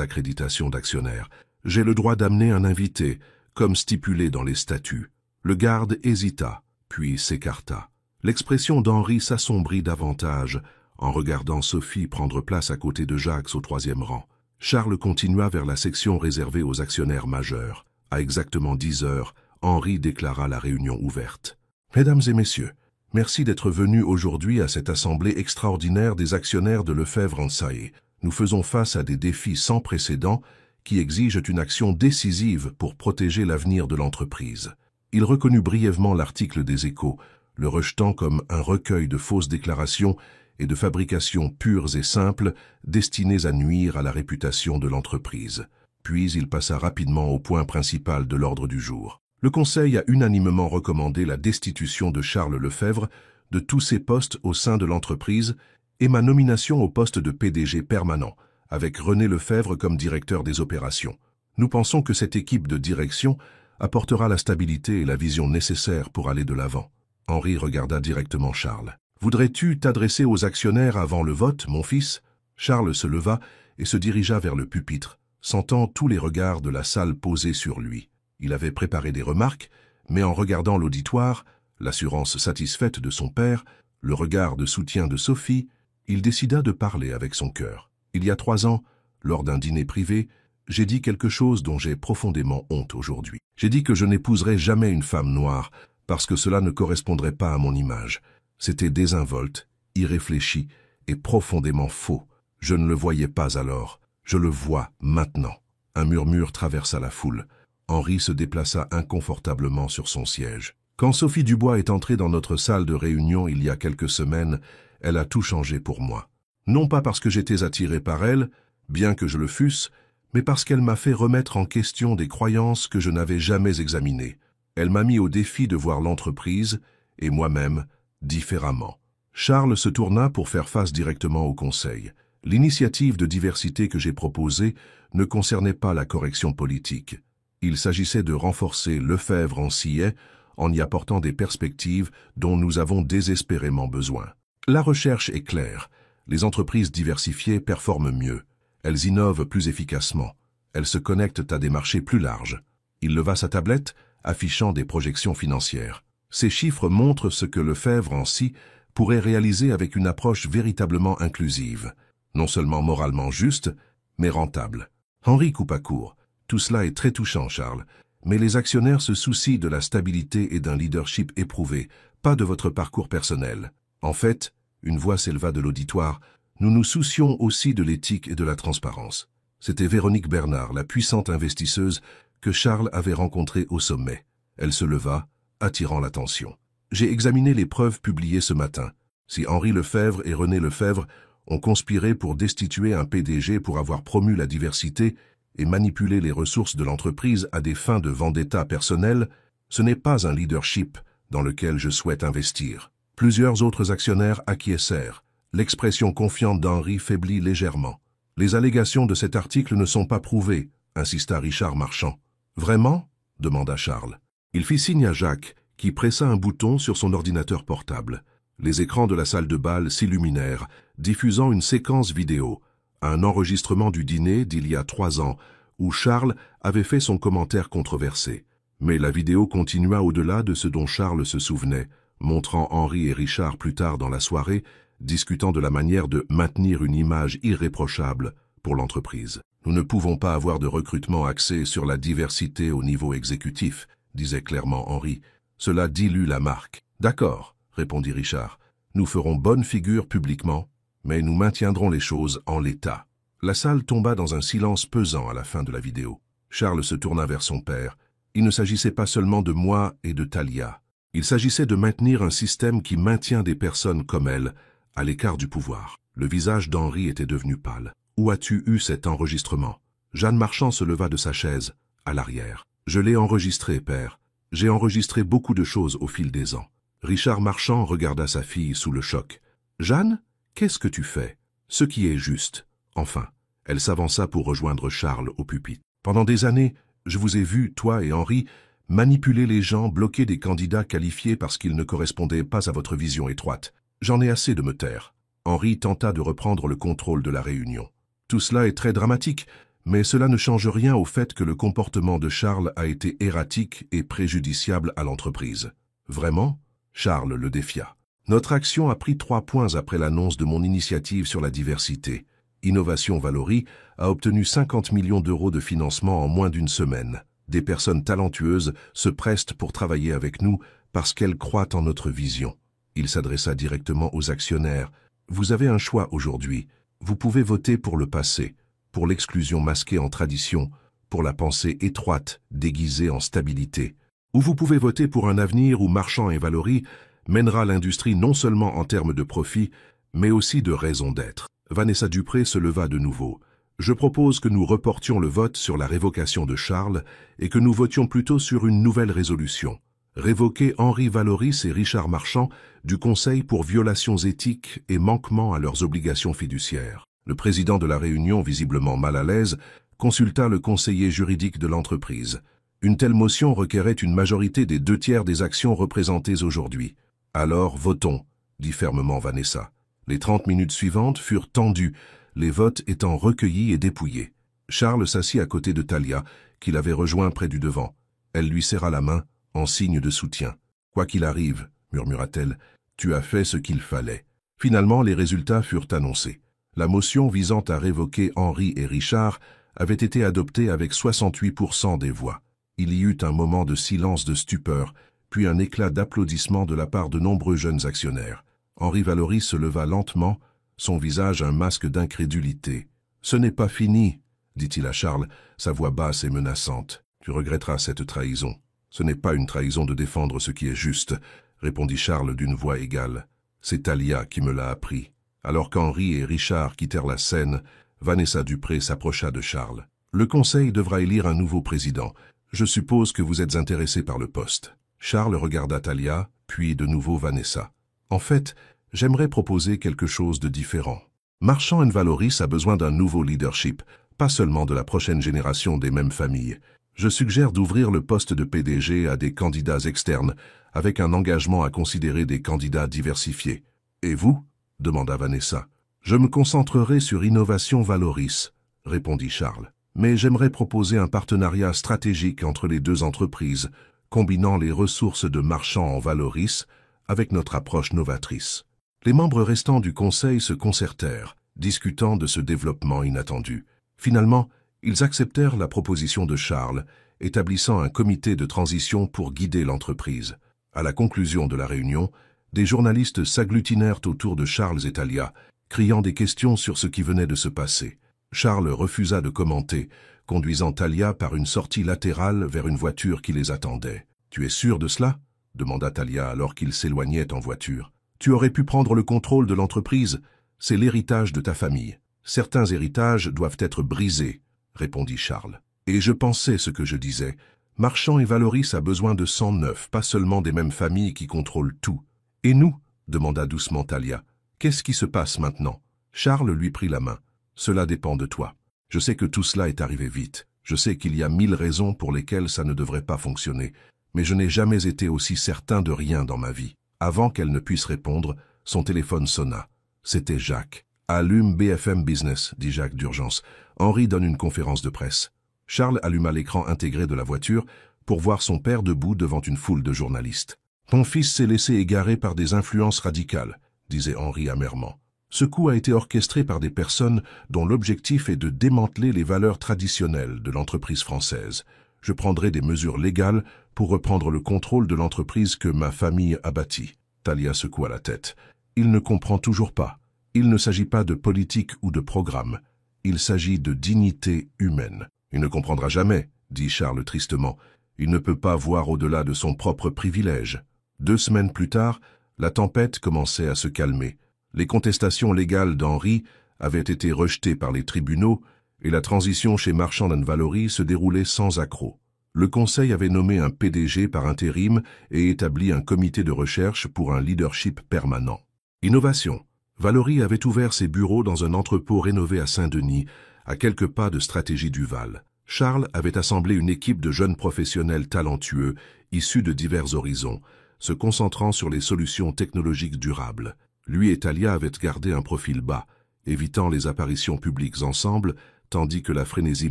accréditations d'actionnaire. « J'ai le droit d'amener un invité, comme stipulé dans les statuts. » Le garde hésita, puis s'écarta. L'expression d'Henri s'assombrit davantage en regardant Sophie prendre place à côté de Jacques au 3e rang. Charles continua vers la section réservée aux actionnaires majeurs. À exactement 10 heures, Henri déclara la réunion ouverte. « Mesdames et messieurs, merci d'être venus aujourd'hui à cette assemblée extraordinaire des actionnaires de Lefebvre-Ancy. Nous faisons face à des défis sans précédent qui exigent une action décisive pour protéger l'avenir de l'entreprise. » Il reconnut brièvement l'article des Échos, le rejetant comme un recueil de fausses déclarations et de fabrications pures et simples destinées à nuire à la réputation de l'entreprise. Puis il passa rapidement au point principal de l'ordre du jour. Le Conseil a unanimement recommandé la destitution de Charles Lefebvre de tous ses postes au sein de l'entreprise et ma nomination au poste de PDG permanent, avec René Lefebvre comme directeur des opérations. Nous pensons que cette équipe de direction apportera la stabilité et la vision nécessaires pour aller de l'avant. Henri regarda directement Charles. « Voudrais-tu t'adresser aux actionnaires avant le vote, mon fils ?» Charles se leva et se dirigea vers le pupitre, sentant tous les regards de la salle posés sur lui. Il avait préparé des remarques, mais en regardant l'auditoire, l'assurance satisfaite de son père, le regard de soutien de Sophie, il décida de parler avec son cœur. « Il y a 3 ans, lors d'un dîner privé, j'ai dit quelque chose dont j'ai profondément honte aujourd'hui. J'ai dit que je n'épouserais jamais une femme noire, parce que cela ne correspondrait pas à mon image. C'était désinvolte, irréfléchi et profondément faux. Je ne le voyais pas alors. Je le vois maintenant. » Un murmure traversa la foule. Henri se déplaça inconfortablement sur son siège. « Quand Sophie Dubois est entrée dans notre salle de réunion il y a quelques semaines, elle a tout changé pour moi. Non pas parce que j'étais attiré par elle, bien que je le fusse, mais parce qu'elle m'a fait remettre en question des croyances que je n'avais jamais examinées. Elle m'a mis au défi de voir l'entreprise, et moi-même, différemment. Charles se tourna pour faire face directement au conseil. L'initiative de diversité que j'ai proposée ne concernait pas la correction politique. Il s'agissait de renforcer Lefebvre en Sillay en y apportant des perspectives dont nous avons désespérément besoin. La recherche est claire. Les entreprises diversifiées performent mieux. Elles innovent plus efficacement. Elles se connectent à des marchés plus larges. Il leva sa tablette, affichant des projections financières. Ces chiffres montrent ce que Lefebvre en Sillay pourrait réaliser avec une approche véritablement inclusive, non seulement moralement juste, mais rentable. Henri coupa court. Tout cela est très touchant, Charles, mais les actionnaires se soucient de la stabilité et d'un leadership éprouvé, pas de votre parcours personnel. En fait, une voix s'éleva de l'auditoire, nous nous soucions aussi de l'éthique et de la transparence. C'était Véronique Bernard, la puissante investisseuse que Charles avait rencontrée au sommet. Elle se leva, attirant l'attention. J'ai examiné les preuves publiées ce matin. Si Henri Lefebvre et René Lefebvre ont conspiré pour destituer un PDG pour avoir promu la diversité et manipulé les ressources de l'entreprise à des fins de vendetta personnelle, ce n'est pas un leadership dans lequel je souhaite investir. Plusieurs autres actionnaires acquiescèrent. L'expression confiante d'Henri faiblit légèrement. Les allégations de cet article ne sont pas prouvées, insista Richard Marchand. Vraiment ? Demanda Charles. Il fit signe à Jacques, qui pressa un bouton sur son ordinateur portable. Les écrans de la salle de bal s'illuminèrent, diffusant une séquence vidéo, un enregistrement du dîner d'il y a 3 ans, où Charles avait fait son commentaire controversé. Mais la vidéo continua au-delà de ce dont Charles se souvenait, montrant Henri et Richard plus tard dans la soirée, discutant de la manière de maintenir une image irréprochable pour l'entreprise. Nous ne pouvons pas avoir de recrutement axé sur la diversité au niveau exécutif, disait clairement Henri. Cela dilue la marque. D'accord, répondit Richard. Nous ferons bonne figure publiquement, mais nous maintiendrons les choses en l'état. La salle tomba dans un silence pesant à la fin de la vidéo. Charles se tourna vers son père. Il ne s'agissait pas seulement de moi et de Thalia. Il s'agissait de maintenir un système qui maintient des personnes comme elle, à l'écart du pouvoir. Le visage d'Henri était devenu pâle. Où as-tu eu cet enregistrement? Jeanne Marchand se leva de sa chaise, à l'arrière. Je l'ai enregistré, père. J'ai enregistré beaucoup de choses au fil des ans. Richard Marchand regarda sa fille sous le choc. Jeanne, qu'est-ce que tu fais? Ce qui est juste. Enfin, elle s'avança pour rejoindre Charles au pupitre. Pendant des années, je vous ai vu, toi et Henri, manipuler les gens, bloquer des candidats qualifiés parce qu'ils ne correspondaient pas à votre vision étroite. J'en ai assez de me taire. Henri tenta de reprendre le contrôle de la réunion. Tout cela est très dramatique, mais cela ne change rien au fait que le comportement de Charles a été erratique et préjudiciable à l'entreprise. Vraiment? Charles le défia. Notre action a pris 3 points après l'annonce de mon initiative sur la diversité. Innovation Valory a obtenu 50 millions d'euros de financement en moins d'1 semaine. Des personnes talentueuses se prestent pour travailler avec nous parce qu'elles croient en notre vision. Il s'adressa directement aux actionnaires. Vous avez un choix aujourd'hui. Vous pouvez voter pour le passé, pour l'exclusion masquée en tradition, pour la pensée étroite déguisée en stabilité. Ou vous pouvez voter pour un avenir où Marchand et Valory mènera l'industrie non seulement en termes de profit, mais aussi de raison d'être. Vanessa Dupré se leva de nouveau. Je propose que nous reportions le vote sur la révocation de Charles et que nous votions plutôt sur une nouvelle résolution. Révoquer Henri Valoris et Richard Marchand du Conseil pour violations éthiques et manquements à leurs obligations fiduciaires. Le président de la réunion, visiblement mal à l'aise, consulta le conseiller juridique de l'entreprise. Une telle motion requérait une majorité des 2/3 des actions représentées aujourd'hui. Alors votons, dit fermement Vanessa. Les 30 minutes suivantes furent tendues, les votes étant recueillis et dépouillés. Charles s'assit à côté de Thalia, qui l'avait rejoint près du devant. Elle lui serra la main, en signe de soutien. « Quoi qu'il arrive, murmura-t-elle, tu as fait ce qu'il fallait. » Finalement, les résultats furent annoncés. La motion visant à révoquer Henri et Richard avait été adoptée avec 68% des voix. Il y eut un moment de silence de stupeur, puis un éclat d'applaudissements de la part de nombreux jeunes actionnaires. Henri Valory se leva lentement, son visage un masque d'incrédulité. « Ce n'est pas fini, » dit-il à Charles, sa voix basse et menaçante. « Tu regretteras cette trahison. » « Ce n'est pas une trahison de défendre ce qui est juste, » répondit Charles d'une voix égale. « C'est Thalia qui me l'a appris. » Alors qu'Henri et Richard quittèrent la scène, Vanessa Dupré s'approcha de Charles. « Le Conseil devra élire un nouveau président. Je suppose que vous êtes intéressé par le poste. Charles regarda Talia, puis de nouveau Vanessa. En fait, j'aimerais proposer quelque chose de différent. Marchand & Valoris a besoin d'un nouveau leadership, pas seulement de la prochaine génération des mêmes familles. Je suggère d'ouvrir le poste de PDG à des candidats externes, avec un engagement à considérer des candidats diversifiés. Et vous? Demanda Vanessa. Je me concentrerai sur Innovation Valoris, répondit Charles. Mais j'aimerais proposer un partenariat stratégique entre les deux entreprises, combinant les ressources de Marchand & Valoris avec notre approche novatrice. Les membres restants du conseil se concertèrent, discutant de ce développement inattendu. Finalement, ils acceptèrent la proposition de Charles, établissant un comité de transition pour guider l'entreprise. À la conclusion de la réunion, des journalistes s'agglutinèrent autour de Charles et Talia, criant des questions sur ce qui venait de se passer. Charles refusa de commenter, conduisant Talia par une sortie latérale vers une voiture qui les attendait. « Tu es sûr de cela ?» demanda Talia alors qu'ils s'éloignaient en voiture. « Tu aurais pu prendre le contrôle de l'entreprise. C'est l'héritage de ta famille. Certains héritages doivent être brisés, » répondit Charles. « Et je pensais ce que je disais. Marchand & Valoris a besoin de sang neuf, pas seulement des mêmes familles qui contrôlent tout. »« Et nous ?» demanda doucement Talia. « Qu'est-ce qui se passe maintenant ?» Charles lui prit la main. « Cela dépend de toi. Je sais que tout cela est arrivé vite. Je sais qu'il y a 1000 raisons pour lesquelles ça ne devrait pas fonctionner. Mais je n'ai jamais été aussi certain de rien dans ma vie. » Avant qu'elle ne puisse répondre, son téléphone sonna. C'était Jacques. « Allume BFM Business, » dit Jacques d'urgence. « Henri donne une conférence de presse. » Charles alluma l'écran intégré de la voiture pour voir son père debout devant une foule de journalistes. « Ton fils s'est laissé égarer par des influences radicales, » disait Henri amèrement. « Ce coup a été orchestré par des personnes dont l'objectif est de démanteler les valeurs traditionnelles de l'entreprise française. Je prendrai des mesures légales pour reprendre le contrôle de l'entreprise que ma famille a bâtie. » Talia secoua la tête. « Il ne comprend toujours pas. Il ne s'agit pas de politique ou de programme. Il s'agit de dignité humaine. »« Il ne comprendra jamais, » dit Charles tristement. « Il ne peut pas voir au-delà de son propre privilège. » 2 semaines plus tard, la tempête commençait à se calmer. Les contestations légales d'Henri avaient été rejetées par les tribunaux et la transition chez Marchand & Valoris se déroulait sans accroc. Le conseil avait nommé un PDG par intérim et établi un comité de recherche pour un leadership permanent. Innovation. Valoris avait ouvert ses bureaux dans un entrepôt rénové à Saint-Denis, à quelques pas de Stratégie Duval. Charles avait assemblé une équipe de jeunes professionnels talentueux, issus de divers horizons, se concentrant sur les solutions technologiques durables. Lui et Talia avaient gardé un profil bas, évitant les apparitions publiques ensemble, tandis que la frénésie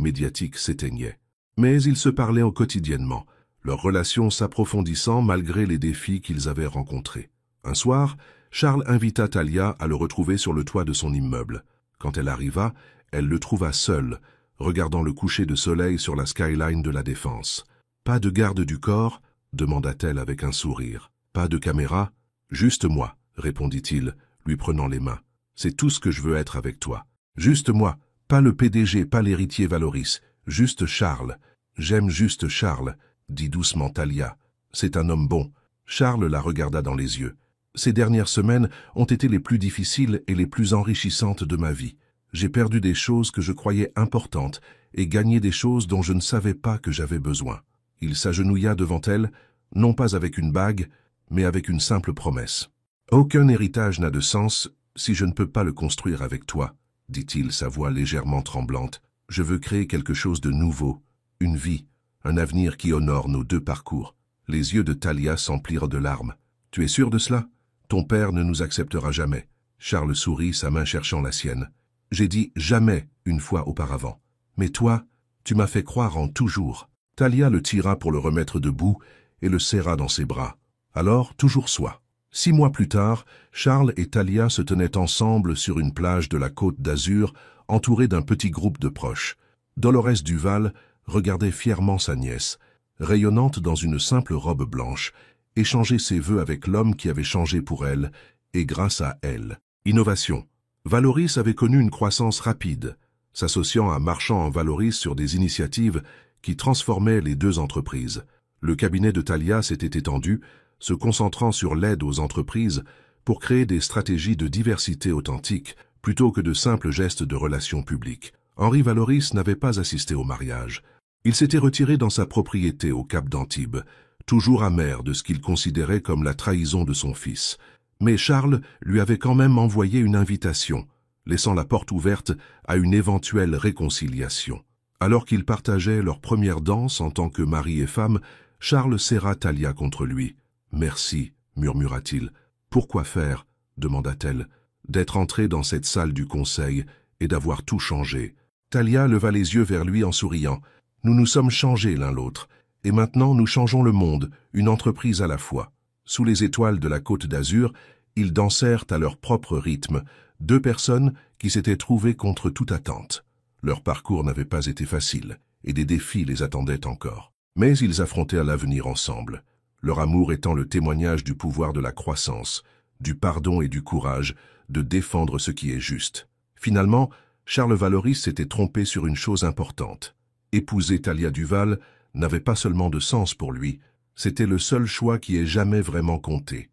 médiatique s'éteignait. Mais ils se parlaient quotidiennement, leur relation s'approfondissant malgré les défis qu'ils avaient rencontrés. Un soir, Charles invita Talia à le retrouver sur le toit de son immeuble. Quand elle arriva, elle le trouva seul, regardant le coucher de soleil sur la skyline de la Défense. « Pas de garde du corps ?» demanda-t-elle avec un sourire. « Pas de caméra ?»« Juste moi, » répondit-il, lui prenant les mains. « C'est tout ce que je veux être avec toi. Juste moi, pas le PDG, pas l'héritier Valoris, juste Charles. J'aime juste Charles, » dit doucement Talia. « C'est un homme bon. » Charles la regarda dans les yeux. « Ces dernières semaines ont été les plus difficiles et les plus enrichissantes de ma vie. J'ai perdu des choses que je croyais importantes et gagné des choses dont je ne savais pas que j'avais besoin. » Il s'agenouilla devant elle, non pas avec une bague, mais avec une simple promesse. « Aucun héritage n'a de sens si je ne peux pas le construire avec toi, » dit-il, sa voix légèrement tremblante. « Je veux créer quelque chose de nouveau, une vie, un avenir qui honore nos 2 parcours. » Les yeux de Talia s'emplirent de larmes. « Tu es sûr de cela? Ton père ne nous acceptera jamais. » Charles sourit, sa main cherchant la sienne. « J'ai dit « jamais » une fois auparavant. Mais toi, tu m'as fait croire en « toujours ». Talia le tira pour le remettre debout et le serra dans ses bras. Alors, toujours soit. 6 mois plus tard, Charles et Talia se tenaient ensemble sur une plage de la Côte d'Azur, entourés d'un petit groupe de proches. Dolores Duval regardait fièrement sa nièce, rayonnante dans une simple robe blanche, échanger ses vœux avec l'homme qui avait changé pour elle, et grâce à elle. Innovation. Valoris avait connu une croissance rapide, s'associant à Marchand & Valoris sur des initiatives qui transformaient les 2 entreprises. Le cabinet de Talia s'était étendu, se concentrant sur l'aide aux entreprises pour créer des stratégies de diversité authentique plutôt que de simples gestes de relations publiques. Henri Valoris n'avait pas assisté au mariage, Il s'était retiré dans sa propriété au Cap d'Antibes, toujours amer de ce qu'il considérait comme la trahison de son fils. Mais Charles lui avait quand même envoyé une invitation, laissant la porte ouverte à une éventuelle réconciliation. Alors qu'ils partageaient leur première danse en tant que mari et femme, Charles serra Thalia contre lui. « Merci » murmura-t-il. « Pourquoi faire » demanda-t-elle. « D'être entré dans cette salle du conseil et d'avoir tout changé. » Thalia leva les yeux vers lui en souriant. « Nous nous sommes changés l'un l'autre, et maintenant nous changeons le monde, une entreprise à la fois. » Sous les étoiles de la Côte d'Azur, ils dansèrent à leur propre rythme, deux personnes qui s'étaient trouvées contre toute attente. Leur parcours n'avait pas été facile, et des défis les attendaient encore. Mais ils affrontèrent l'avenir ensemble, leur amour étant le témoignage du pouvoir de la croissance, du pardon et du courage de défendre ce qui est juste. Finalement, Charles Valoris s'était trompé sur une chose importante. Épouser Thalia Duval n'avait pas seulement de sens pour lui, c'était le seul choix qui ait jamais vraiment compté.